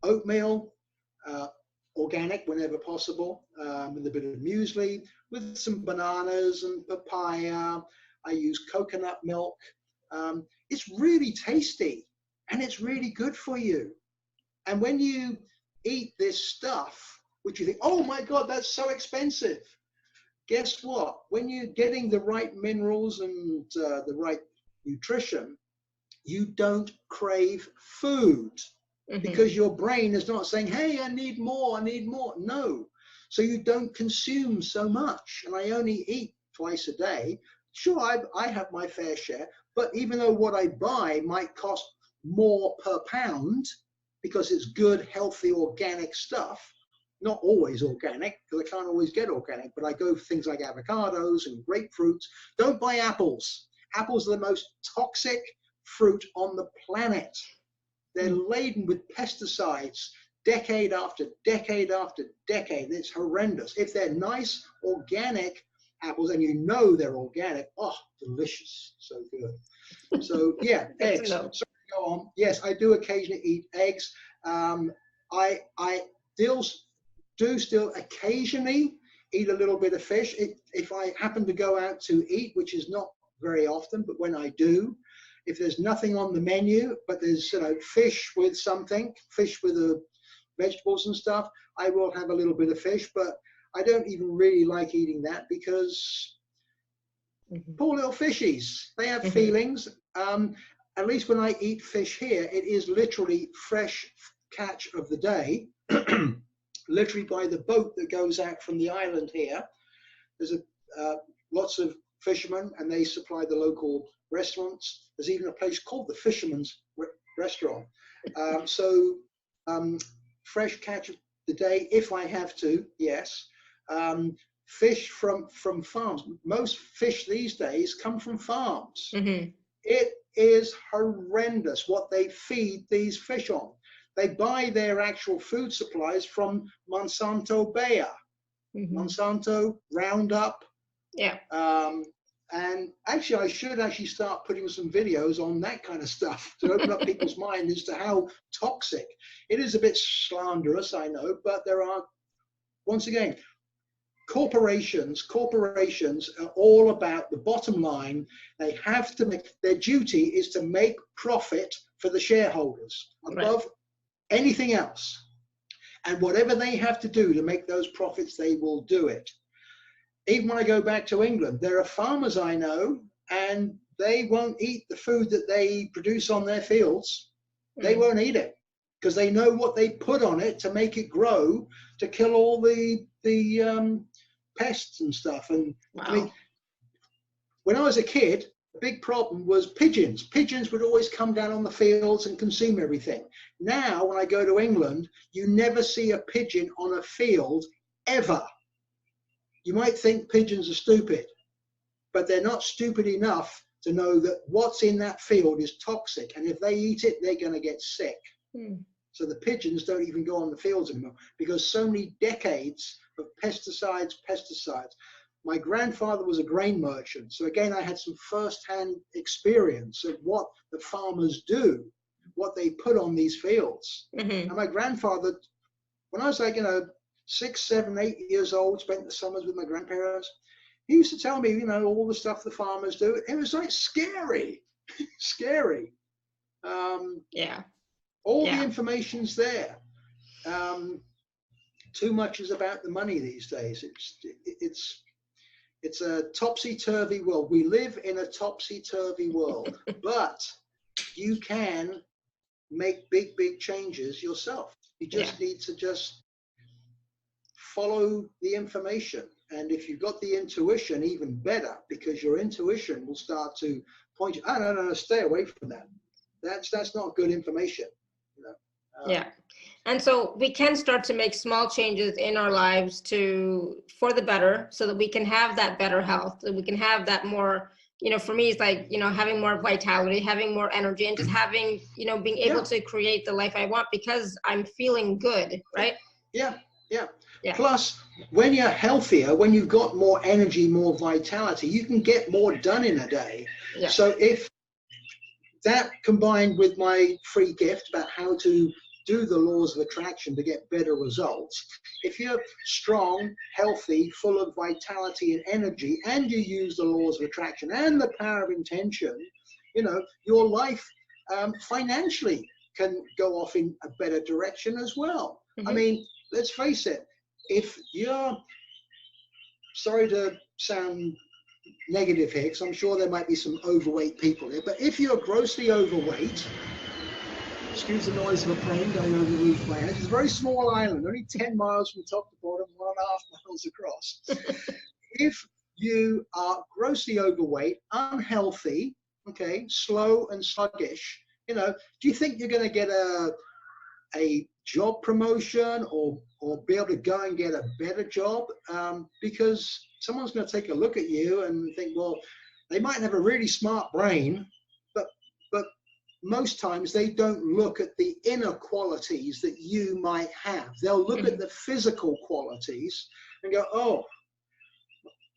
oatmeal, organic whenever possible, with a bit of muesli, with some bananas and papaya. I use coconut milk. It's really tasty and it's really good for you. And when you eat this stuff, which you think, oh my God, that's so expensive. Guess what? When you're getting the right minerals and the right nutrition, you don't crave food. Because your brain is not saying, hey, I need more, I need more. No. So you don't consume so much. And I only eat twice a day. Sure, I have my fair share, but even though what I buy might cost more per pound because it's good, healthy, organic stuff, not always organic, because I can't always get organic, but I go for things like avocados and grapefruits. Don't buy apples. Apples are the most toxic fruit on the planet. They're laden with pesticides decade after decade after decade. It's horrendous. If they're nice, organic apples, and you know they're organic, oh, delicious, so good. So yeah, eggs. Sorry, go on. Yes, I do occasionally eat eggs. I do still occasionally eat a little bit of fish. If I happen to go out to eat, which is not very often, but when I do, if there's nothing on the menu, but there's fish with something, fish with vegetables and stuff, I will have a little bit of fish, but I don't even really like eating that because Poor little fishies. They have feelings. At least when I eat fish here, it is literally fresh catch of the day, literally by the boat that goes out from the island here. There's lots of fishermen, and they supply the local restaurants. There's even a place called the Fisherman's Restaurant. Fresh catch of the day, if I have to, yes. Fish from farms. Most fish these days come from farms. It is horrendous what they feed these fish on. They buy their actual food supplies from Monsanto Bayer, Monsanto Roundup. Yeah. And actually, I should actually start putting some videos on that kind of stuff to open up people's mind as to how toxic. It is a bit slanderous, I know, but there are, once again, corporations are all about the bottom line. They have to make, their duty is to make profit for the shareholders above anything else. And whatever they have to do to make those profits, they will do it. Even when I go back to England, there are farmers I know, and they won't eat the food that they produce on their fields. They won't eat it because they know what they put on it to make it grow, to kill all the pests and stuff. And I mean, when I was a kid, the big problem was pigeons. Pigeons would always come down on the fields and consume everything. Now, when I go to England, you never see a pigeon on a field ever. You might think pigeons are stupid, but they're not stupid enough to know that what's in that field is toxic. And if they eat it, they're going to get sick. So the pigeons don't even go on the fields anymore because so many decades of pesticides. My grandfather was a grain merchant. So again, I had some first-hand experience of what the farmers do, what they put on these fields. And my grandfather, when I was like, 6, 7, 8 years old, spent the summers with my grandparents, he used to tell me, all the stuff the farmers do. It was like scary, scary. All the information's there. Too much is about the money these days. It's a topsy-turvy world. We live in a topsy-turvy world, but you can make big, big changes yourself. You just need to just follow the information. And if you've got the intuition, even better, because your intuition will start to point you, no, stay away from that. That's not good information. And so we can start to make small changes in our lives for the better, so that we can have that better health, that we can have that more, for me, it's like, having more vitality, having more energy, and just having, being able to create the life I want because I'm feeling good, right? Yeah. Plus, when you're healthier, when you've got more energy, more vitality, you can get more done in a day. So if that combined with my free gift about how to do the laws of attraction to get better results, if you're strong, healthy, full of vitality and energy, and you use the laws of attraction and the power of intention, your life financially can go off in a better direction as well. I mean, let's face it, if you're, sorry to sound negative here, because I'm sure there might be some overweight people here, but if you're grossly overweight, excuse the noise of a plane going over the roof of my house, it's a very small island, only 10 miles from top to bottom, 1.5 miles across. If you are grossly overweight, unhealthy, slow and sluggish, do you think you're going to get a job promotion or be able to go and get a better job? Because someone's going to take a look at you and think, well, they might have a really smart brain, but most times they don't look at the inner qualities that you might have. They'll look at the physical qualities and go, oh,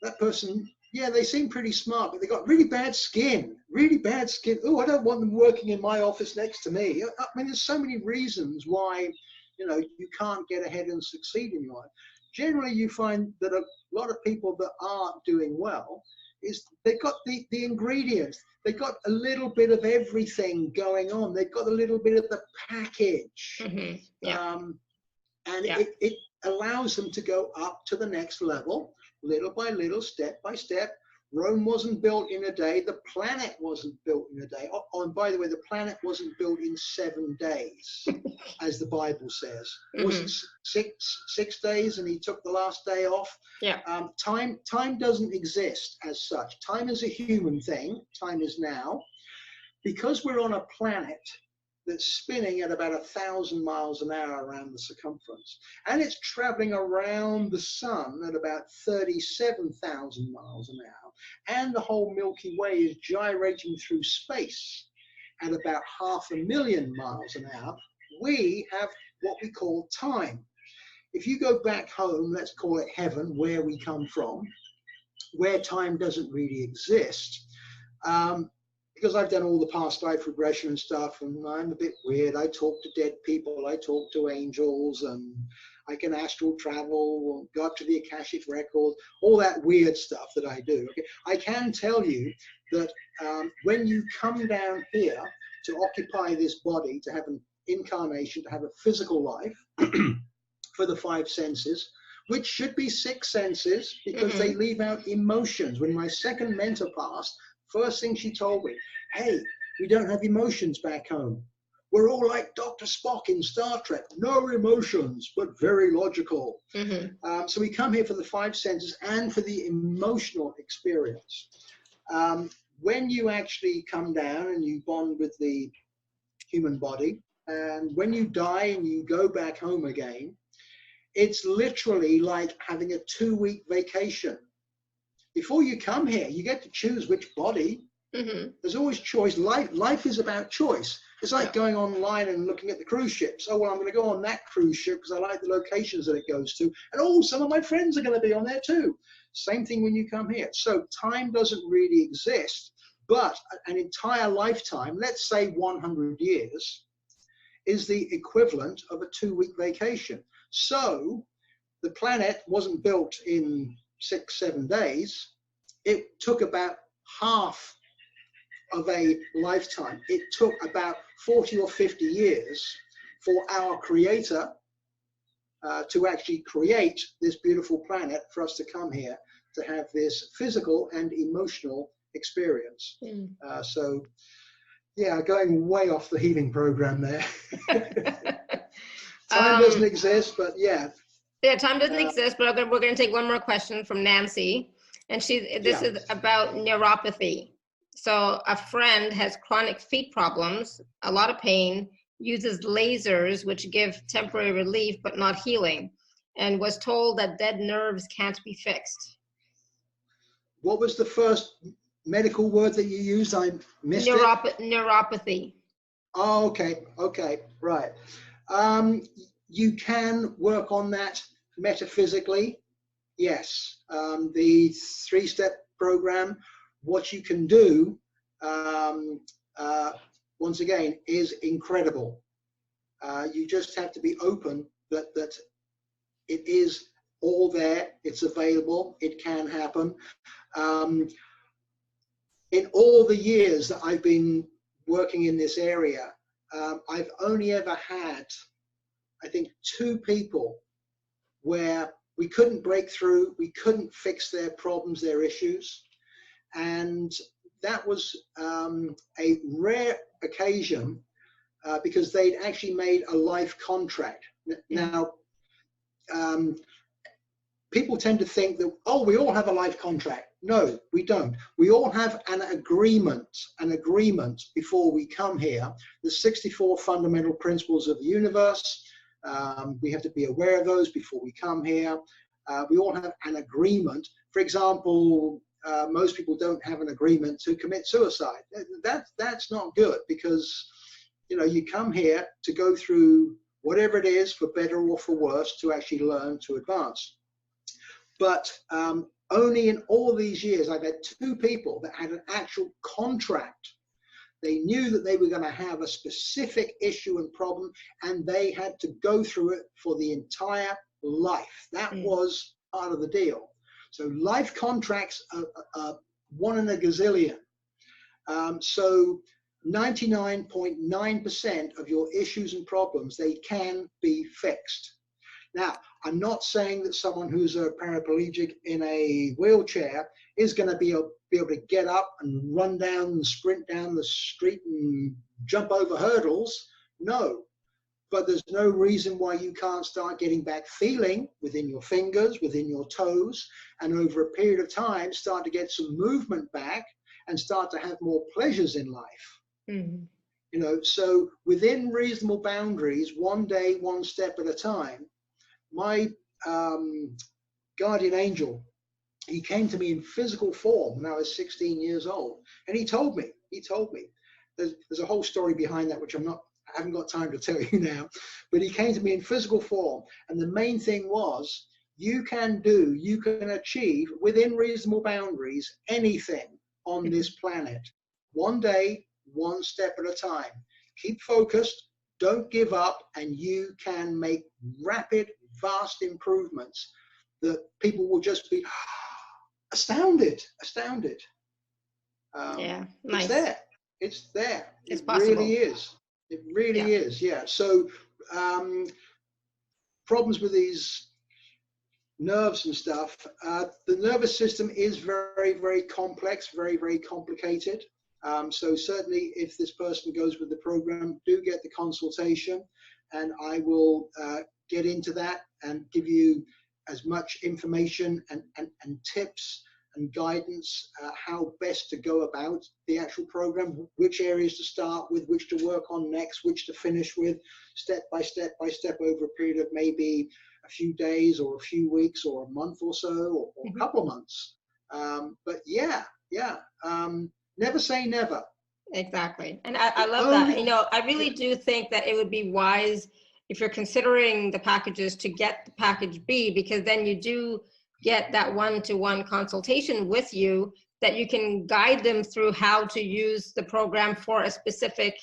that person, they seem pretty smart, but they got really bad skin. Oh, I don't want them working in my office next to me. I mean, there's so many reasons why, you can't get ahead and succeed in life. Generally, you find that a lot of people that are doing well is they've got the ingredients. They've got a little bit of everything going on. They've got a little bit of the package. And it allows them to go up to the next level, little by little, step by step, Rome wasn't built in a day. The planet wasn't built in a day. Oh, and by the way, the planet wasn't built in 7 days, as the Bible says. It wasn't 6 days, and he took the last day off. Yeah. Time doesn't exist as such. Time is a human thing. Time is now. Because we're on a planet that's spinning at about 1,000 miles an hour around the circumference, and it's traveling around the sun at about 37,000 miles an hour, and the whole Milky Way is gyrating through space at about 500,000 miles an hour, we have what we call time. If you go back home, let's call it heaven, where we come from, where time doesn't really exist, because I've done all the past life regression and stuff, and I'm a bit weird. I talk to dead people, I talk to angels, and I can astral travel, go up to the Akashic record, all that weird stuff that I do. Okay? I can tell you that when you come down here to occupy this body, to have an incarnation, to have a physical life for the 5 senses, which should be 6 senses, because they leave out emotions. When my second mentor passed, first thing she told me, hey, we don't have emotions back home. We're all like Dr. Spock in Star Trek, no emotions, but very logical. So we come here for the 5 senses and for the emotional experience. When you actually come down and you bond with the human body, and when you die and you go back home again, it's literally like having a 2-week vacation. Before you come here, you get to choose which body. There's always choice. Life is about choice. It's like going online and looking at the cruise ships. Oh, well, I'm going to go on that cruise ship because I like the locations that it goes to. And oh, some of my friends are going to be on there too. Same thing when you come here. So time doesn't really exist, but an entire lifetime, let's say 100 years, is the equivalent of a 2-week vacation. So the planet wasn't built in 6-7 days. It took about half of a lifetime. It took about 40 or 50 years for our creator to actually create this beautiful planet, for us to come here to have this physical and emotional experience. So yeah, going way off the healing program there. Time doesn't exist, but yeah. Yeah, time doesn't exist, but we're going to take one more question from Nancy. And this is about neuropathy. So a friend has chronic feet problems, a lot of pain, uses lasers, which give temporary relief, but not healing, and was told that dead nerves can't be fixed. What was the first medical word that you used? I missed it. Neuropathy. Oh, okay, right. You can work on that metaphysically, yes. The 3-step program, what you can do, once again, is incredible. You just have to be open that it is all there, it's available, it can happen. In all the years that I've been working in this area, I've only ever had, I think, 2 people where we couldn't break through, we couldn't fix their problems, their issues. And that was a rare occasion because they'd actually made a life contract. Now, people tend to think that, oh, we all have a life contract. No, we don't. We all have an agreement before we come here. The 64 fundamental principles of the universe. We have to be aware of those before we come here. We all have an agreement. For example, most people don't have an agreement to commit suicide. That's not good, because you come here to go through whatever it is, for better or for worse, to actually learn to advance. But only in all these years, I've had 2 people that had an actual contract. They knew that they were going to have a specific issue and problem, and they had to go through it for the entire life. That was part of the deal. So life contracts are 1 in a gazillion. So 99.9% of your issues and problems, they can be fixed. Now, I'm not saying that someone who's a paraplegic in a wheelchair is going to be able to get up and run down and sprint down the street and jump over hurdles. No. But there's no reason why you can't start getting back feeling within your fingers, within your toes, and over a period of time start to get some movement back and start to have more pleasures in life. Mm-hmm. You know, so within reasonable boundaries, one day, one step at a time. My guardian angel, he came to me in physical form when I was 16 years old, and he told me, there's a whole story behind that, which I haven't got time to tell you now, but he came to me in physical form. And the main thing was, you can achieve within reasonable boundaries anything on this planet. One day, one step at a time. Keep focused, don't give up, and you can make rapid, vast improvements that people will just be astounded. Yeah, nice. It's there. It's possible. Really is. It really is, yeah. So problems with these nerves and stuff, the nervous system is very, very complex, very, very complicated. So certainly if this person goes with the program, do get the consultation, and I will get into that and give you as much information and tips and guidance, how best to go about the actual program, which areas to start with, which to work on next, which to finish with, step by step over a period of maybe a few days or a few weeks or a month or so, or a couple of months. But never say never. Exactly. And I love that. You know, I really do think that it would be wise, if you're considering the packages, to get the package B, because then you do get that one-to-one consultation with you, that you can guide them through how to use the program for a specific,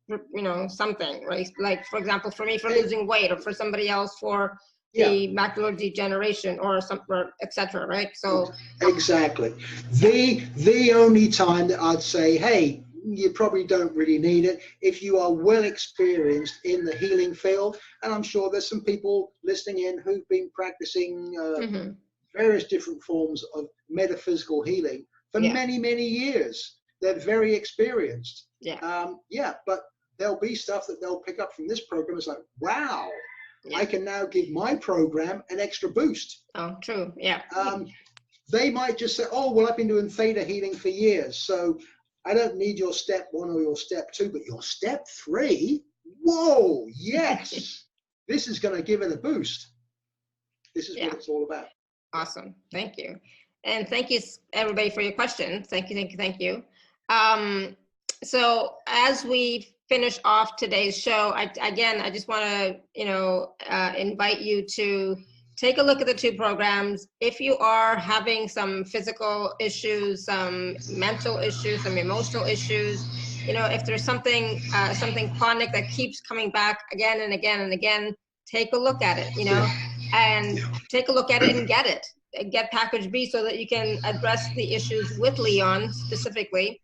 you know, something, right? Like, for example, for me, for losing weight, or for somebody else for the macular degeneration, or etc. Right? So exactly. The only time that I'd say, hey, you probably don't really need it, if you are well experienced in the healing field. And I'm sure there's some people listening in who've been practicing various different forms of metaphysical healing for many, many years. They're very experienced. But there'll be stuff that they'll pick up from this program. It's like, wow, I can now give my program an extra boost. Oh, true. Yeah. They might just say, oh, well, I've been doing theta healing for years, so I don't need your step 1 or your step 2, but your step 3, whoa, yes, this is going to give it a boost. This is what it's all about. Awesome. Thank you. And thank you, everybody, for your questions. Thank you. So as we finish off today's show, I just want to, invite you to take a look at the 2 programs. If you are having some physical issues, some mental issues, some emotional issues, if there's something chronic that keeps coming back again and again and again, take a look at it, and take a look at it and get it. Get package B so that you can address the issues with Lyon specifically.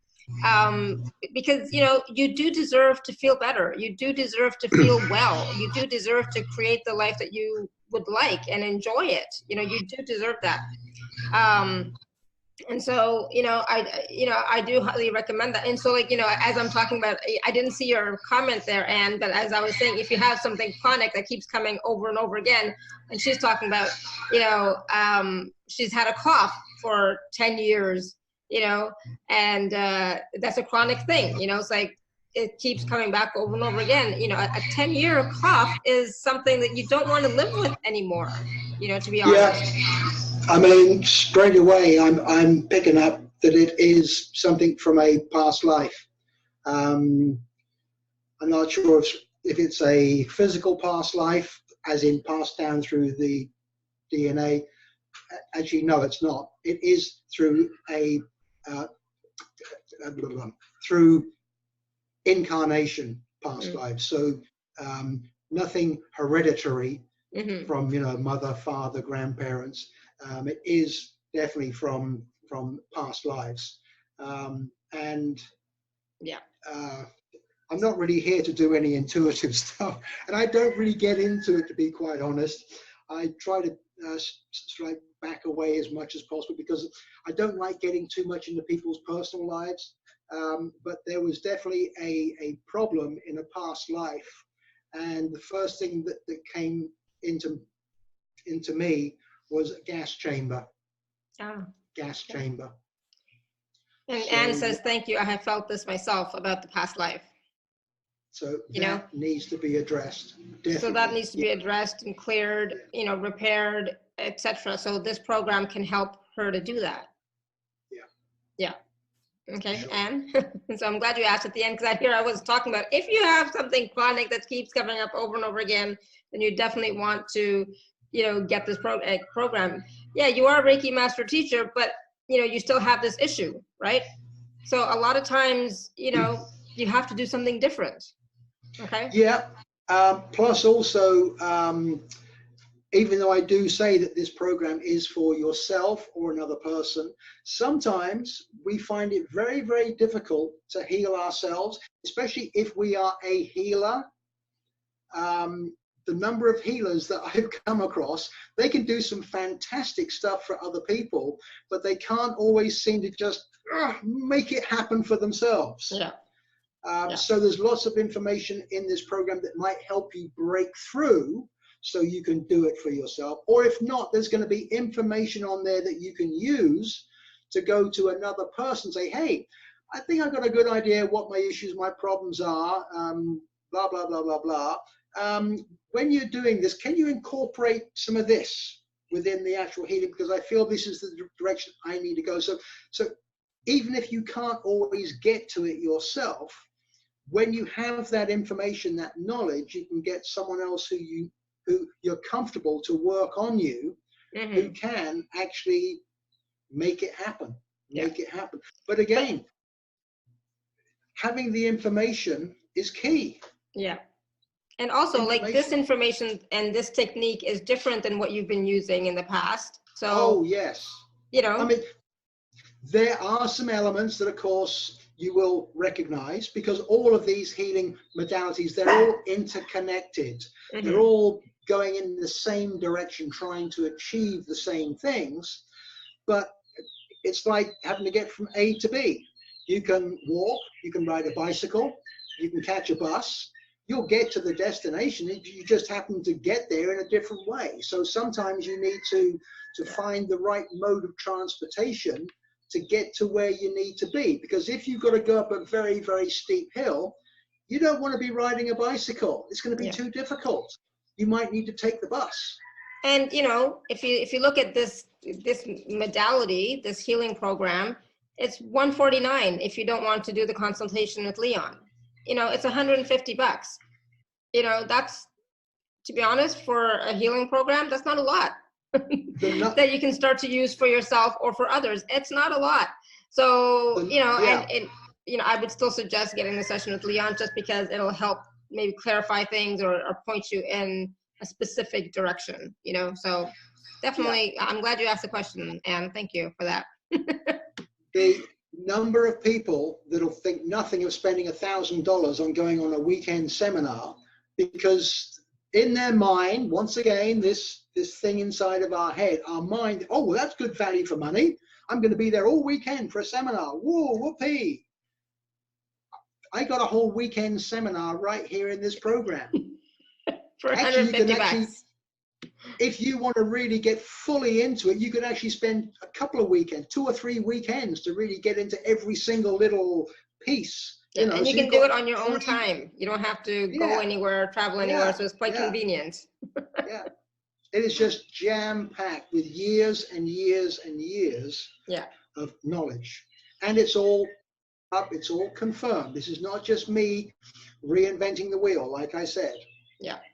Because, you do deserve to feel better. You do deserve to feel well. You do deserve to create the life that you would like and enjoy it. You do deserve that. And so, I do highly recommend that. And so, as I'm talking about, I didn't see your comment there, Anne, but as I was saying, if you have something chronic that keeps coming over and over again, and she's talking about, she's had a cough for 10 years, and that's a chronic thing, it's like, it keeps coming back over and over again. A 10-year cough is something that you don't want to live with anymore, to be honest. I mean, straight away, I'm picking up that it is something from a past life. I'm not sure if it's a physical past life, as in passed down through the DNA. Actually, no, it's not. It is through through incarnation past lives. So nothing hereditary from mother, father, grandparents. It is definitely from past lives, and I'm not really here to do any intuitive stuff, and I don't really get into it, to be quite honest. I try to sort of like back away as much as possible, because I don't like getting too much into people's personal lives. But there was definitely a problem in a past life, and the first thing that came into me was a gas chamber. Ah. Gas chamber. And So, Anne says, thank you. I have felt this myself about the past life. So that needs to be addressed. Definitely. So that needs to be addressed and cleared, repaired, etc. So this program can help her to do that. Yeah. Okay, sure. Anne. So I'm glad you asked at the end, because I was talking about, if you have something chronic that keeps coming up over and over again, then you definitely want to, get this program. Yeah, you are a Reiki master teacher, but you still have this issue, right? So a lot of times, you have to do something different. Okay. Yeah. Plus also, even though I do say that this program is for yourself or another person, sometimes we find it very, very difficult to heal ourselves, especially if we are a healer. The number of healers that I've come across, they can do some fantastic stuff for other people, but they can't always seem to just make it happen for themselves. Yeah. So there's lots of information in this program that might help you break through so you can do it for yourself. Or if not, there's going to be information on there that you can use to go to another person, say, hey, I think I've got a good idea what my issues, my problems are, blah, blah, blah, blah, blah. When you're doing this, can you incorporate some of this within the actual healing? Because I feel this is the direction I need to go. So even if you can't always get to it yourself, when you have that information, that knowledge, you can get someone else who you're comfortable to work on you, who can actually make it happen. Make it happen. But again, having the information is key. Yeah. And also, like, this information and this technique is different than what you've been using in the past. So, oh, yes. I mean, there are some elements that, of course, you will recognize, because all of these healing modalities, they're all interconnected. They're all going in the same direction, trying to achieve the same things. But it's like having to get from A to B. You can walk, you can ride a bicycle, you can catch a bus. You'll get to the destination. You just happen to get there in a different way. So sometimes you need to find the right mode of transportation to get to where you need to be. Because if you've got to go up a very, very steep hill, you don't want to be riding a bicycle. It's going to be too difficult. You might need to take the bus. And if you look at this modality, this healing program, it's $149 if you don't want to do the consultation with Lyon. It's $150. That's, to be honest, for a healing program, that's not a lot that you can start to use for yourself or for others. It's not a lot. So, and I would still suggest getting the session with Lyon, just because it'll help maybe clarify things or point you in a specific direction, so definitely, I'm glad you asked the question, and thank you for that. The number of people that'll think nothing of spending $1,000 on going on a weekend seminar, because in their mind, once again, this thing inside of our head, our mind, oh, well, that's good value for money. I'm going to be there all weekend for a seminar. Whoa, whoopee. I got a whole weekend seminar right here in this program. For $150. If you want to really get fully into it, you could actually spend a couple of weekends, 2 or 3 weekends, to really get into every single little piece. And you can do it on your own time. You don't have to go anywhere, travel anywhere, so it's quite convenient. It is just jam-packed with years and years and years of knowledge. And it's all up, it's all confirmed. This is not just me reinventing the wheel, like I said.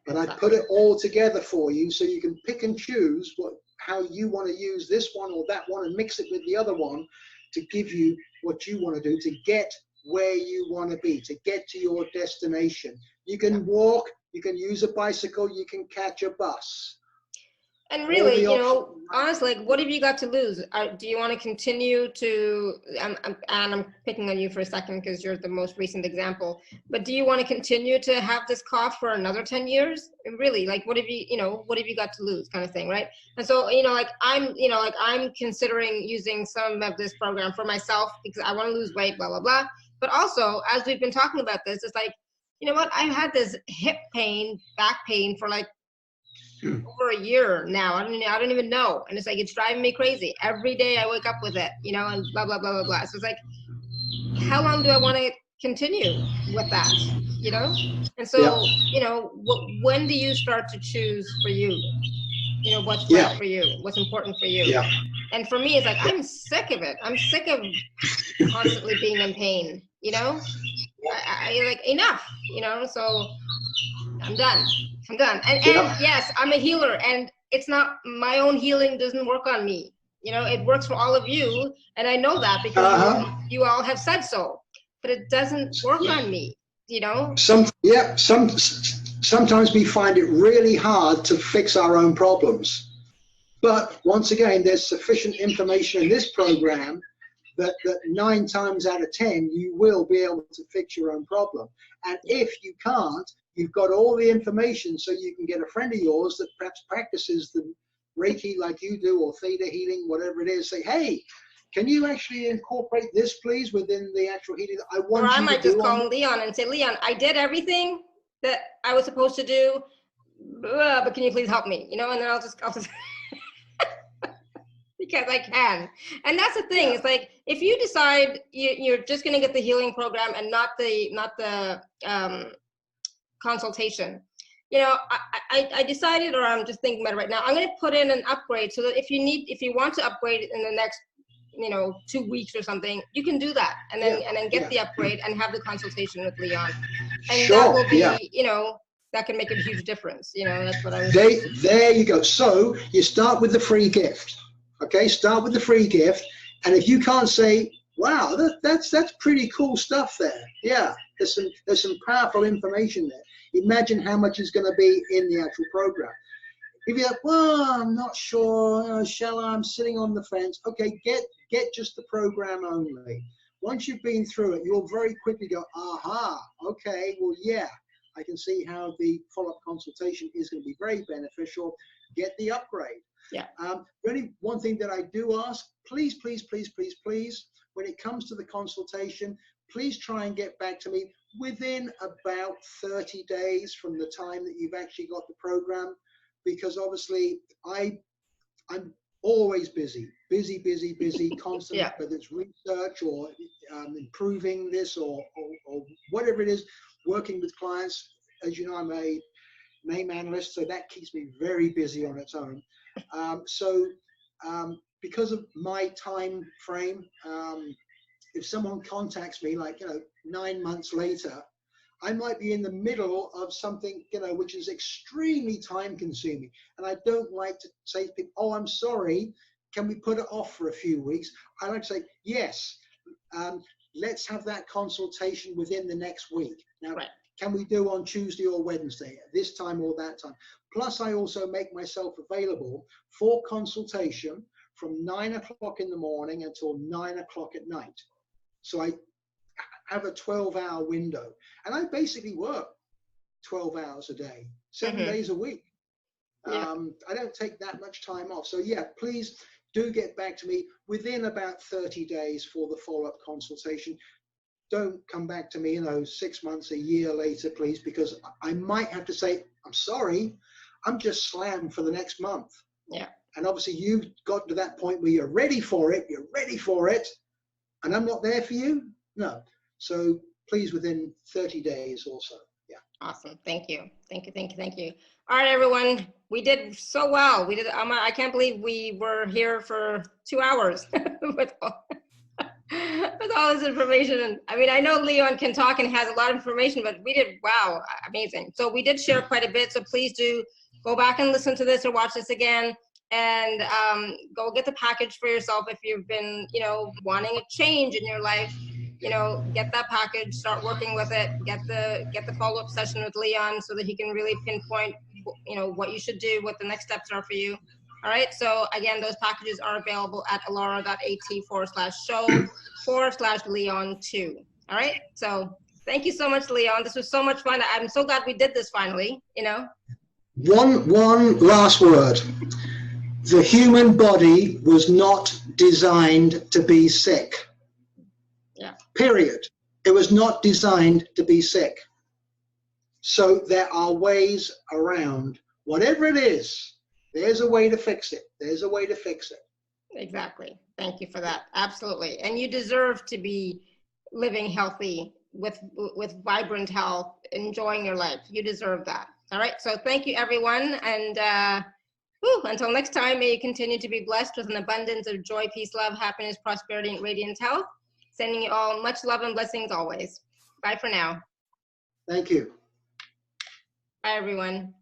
But I put it all together for you, so you can pick and choose how you want to use this one or that one, and mix it with the other one to give you what you want to do, to get where you want to be, to get to your destination. You can walk, you can use a bicycle, you can catch a bus. And really, All the you know, options. honestly, like, what have you got to lose? Do you want to continue to, and I'm picking on you for a second because you're the most recent example, but do you want to continue to have this cough for another 10 years? Really, like, what have you got to lose, kind of thing, right? And so, you know, like, I'm considering using some of this program for myself because I want to lose weight, blah, blah, blah. But also, as we've been talking about this, it's like, you know what, I've had this hip pain, back pain for like over a year now. I don't even know. And it's like, it's driving me crazy. Every day I wake up with it, you know, and blah, blah, blah, blah, blah. So it's like, how long do I want to continue with that, you know? And so, you know, when do you start to choose for you, you know, what's right for you, what's important for you? Yeah. And for me, it's like, I'm sick of it. I'm sick of constantly being in pain, you know? I like, enough, you know? So I'm done. And yes, I'm a healer, and it's not, my own healing doesn't work on me. You know, it works for all of you, and I know that because you all have said so, but it doesn't work on me, you know? Sometimes we find it really hard to fix our own problems. But once again, there's sufficient information in this program that 9 times out of 10, you will be able to fix your own problem. And if you can't, you've got all the information, so you can get a friend of yours that perhaps practices the Reiki like you do, or theta healing, whatever it is. Say, hey, can you actually incorporate this, please, within the actual healing? Or I might just call Leon and say, Leon, I did everything that I was supposed to do, but can you please help me? You know, and then I'll just because I can. And that's the thing. It's like, if you decide you're just going to get the healing program and not the consultation, you know, I decided, or I'm just thinking about it right now, I'm going to put in an upgrade so that if you want to upgrade in the next, you know, 2 weeks or something, you can do that, and then get the upgrade and have the consultation with Leon, and that will be, you know, that can make a huge difference. You know, that's what I was thinking. There you go. So you start with the free gift. Okay, start with the free gift, and if you can't say, wow, that's pretty cool stuff there. Yeah, there's some powerful information there. Imagine how much is going to be in the actual program. If you're like, well, I'm not sure, shall I? I'm sitting on the fence. Okay, get just the program only. Once you've been through it, you'll very quickly go, aha, okay, well, yeah, I can see how the follow-up consultation is going to be very beneficial. Get the upgrade. Yeah. Only one thing that I do ask, please, when it comes to the consultation, please try and get back to me within about 30 days from the time that you've actually got the program, because obviously I'm always busy, constantly, whether it's research or improving this or whatever it is, working with clients. As you know, I'm a name analyst, so that keeps me very busy on its own. Because of my time frame, if someone contacts me, like, you know, 9 months later, I might be in the middle of something, you know, which is extremely time consuming. And I don't like to say to people, oh, I'm sorry, can we put it off for a few weeks? I like to say, yes, let's have that consultation within the next week. Now, can we do on Tuesday or Wednesday, this time or that time? Plus, I also make myself available for consultation from 9 o'clock in the morning until 9 o'clock at night. So I have a 12-hour window, and I basically work 12 hours a day, 7 days a week. I don't take that much time off. So yeah, please do get back to me within about 30 days for the follow-up consultation. Don't come back to me, you know, 6 months, a year later, please, because I might have to say, I'm sorry, I'm just slammed for the next month. Yeah. And obviously you've got to that point where you're ready for it, and I'm not there for you. No. So please, within 30 days or so. Yeah. Awesome. Thank you. All right, everyone. We did so well. We did. I can't believe we were here for 2 hours with all this information. And I mean, I know Leon can talk and has a lot of information, but we did, wow, amazing. So we did share quite a bit. So please do go back and listen to this or watch this again, and go get the package for yourself if you've been, you know, wanting a change in your life. You know, get that package, start working with it, get the follow-up session with Leon so that he can really pinpoint, you know, what you should do, what the next steps are for you. All right. So again, those packages are available at alara.at/show/Leon2. All right. So thank you so much, Leon. This was so much fun. I'm so glad we did this finally, you know. One last word. The human body was not designed to be sick. Yeah. Period. It was not designed to be sick. So there are ways around. Whatever it is, there's a way to fix it. There's a way to fix it. Exactly. Thank you for that. Absolutely. And you deserve to be living healthy with vibrant health, enjoying your life. You deserve that. All right. So thank you, everyone. And until next time, may you continue to be blessed with an abundance of joy, peace, love, happiness, prosperity, and radiant health. Sending you all much love and blessings always. Bye for now. Thank you. Bye, everyone.